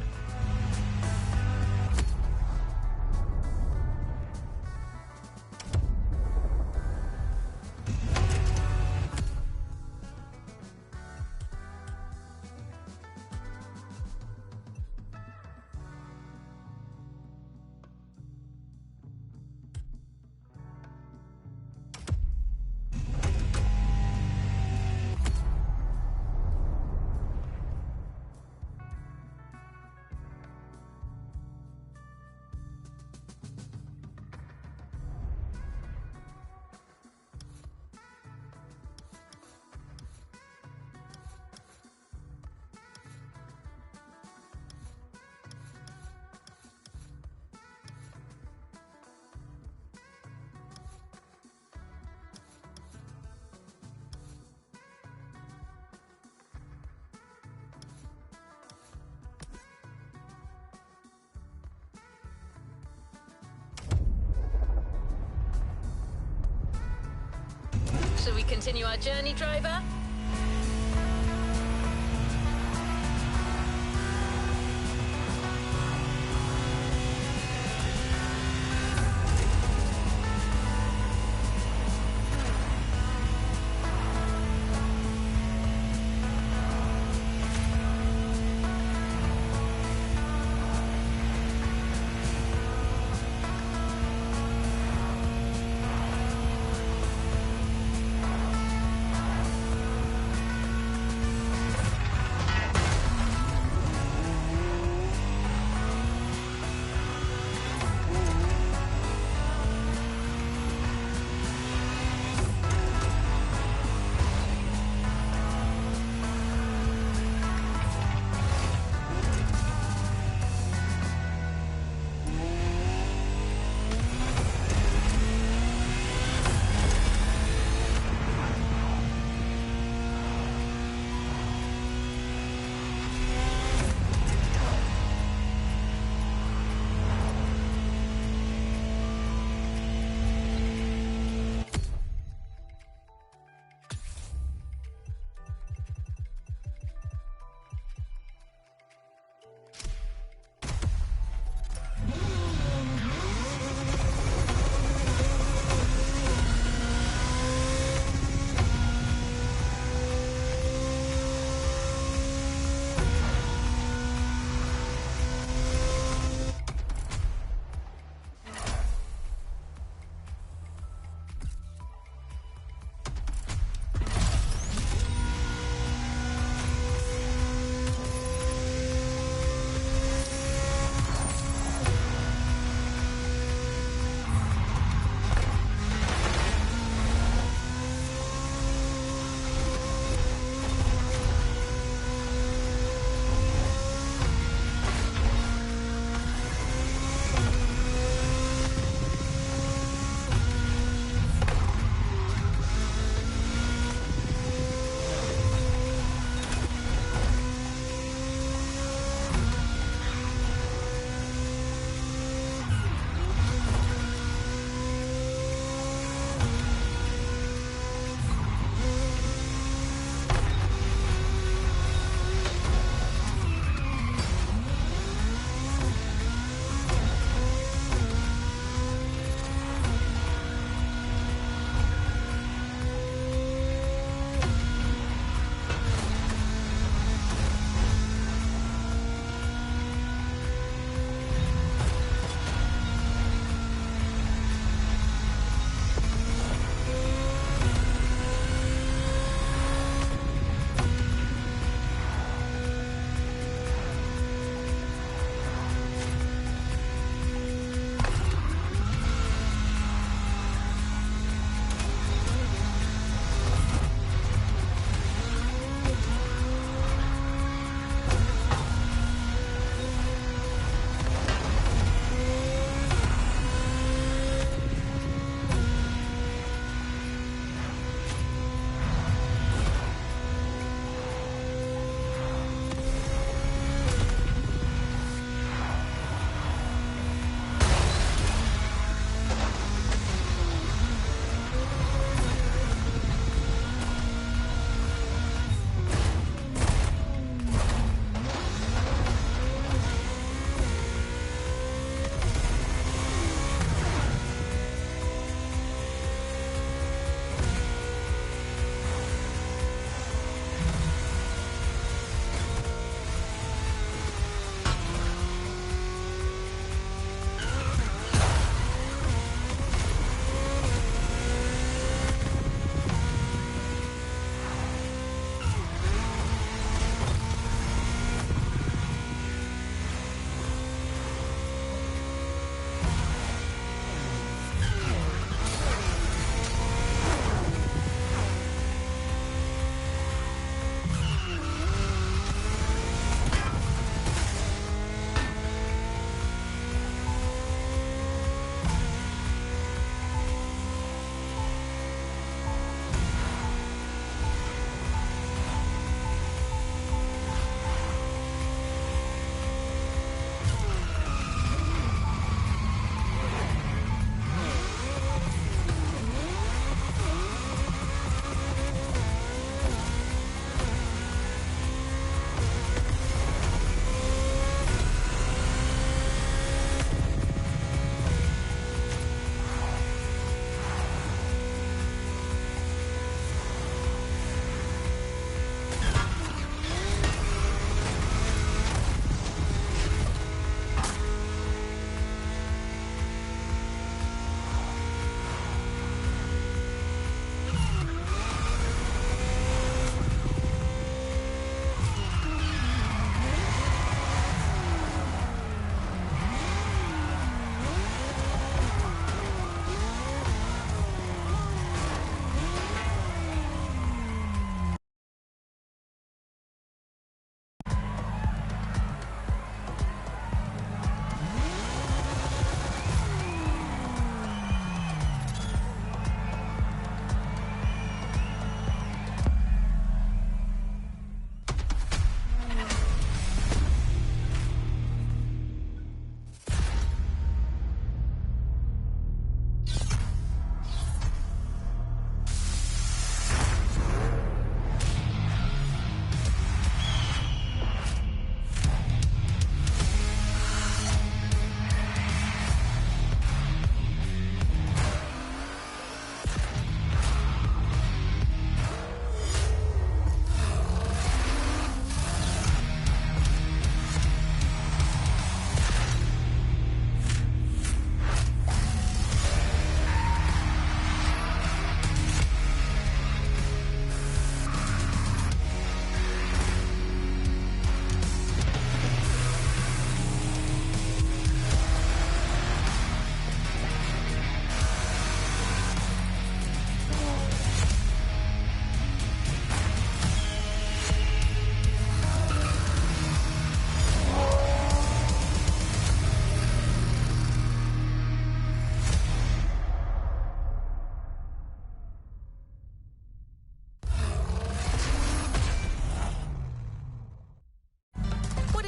Shall we continue our journey, driver?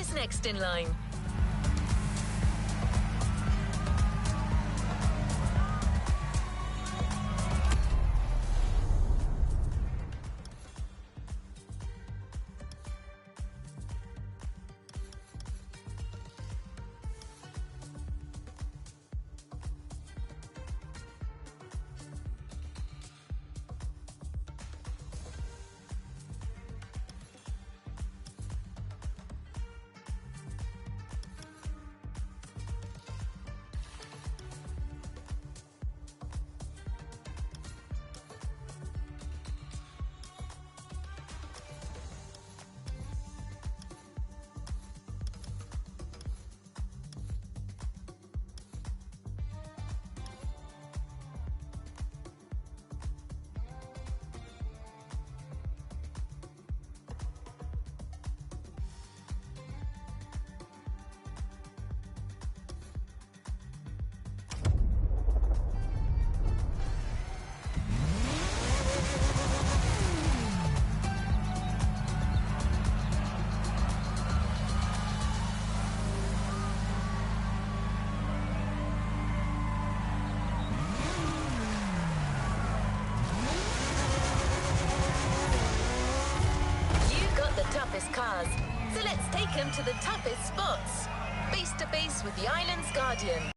is next in line. Toughest cars, so let's take them to the toughest spots. Face to face with the island's guardian.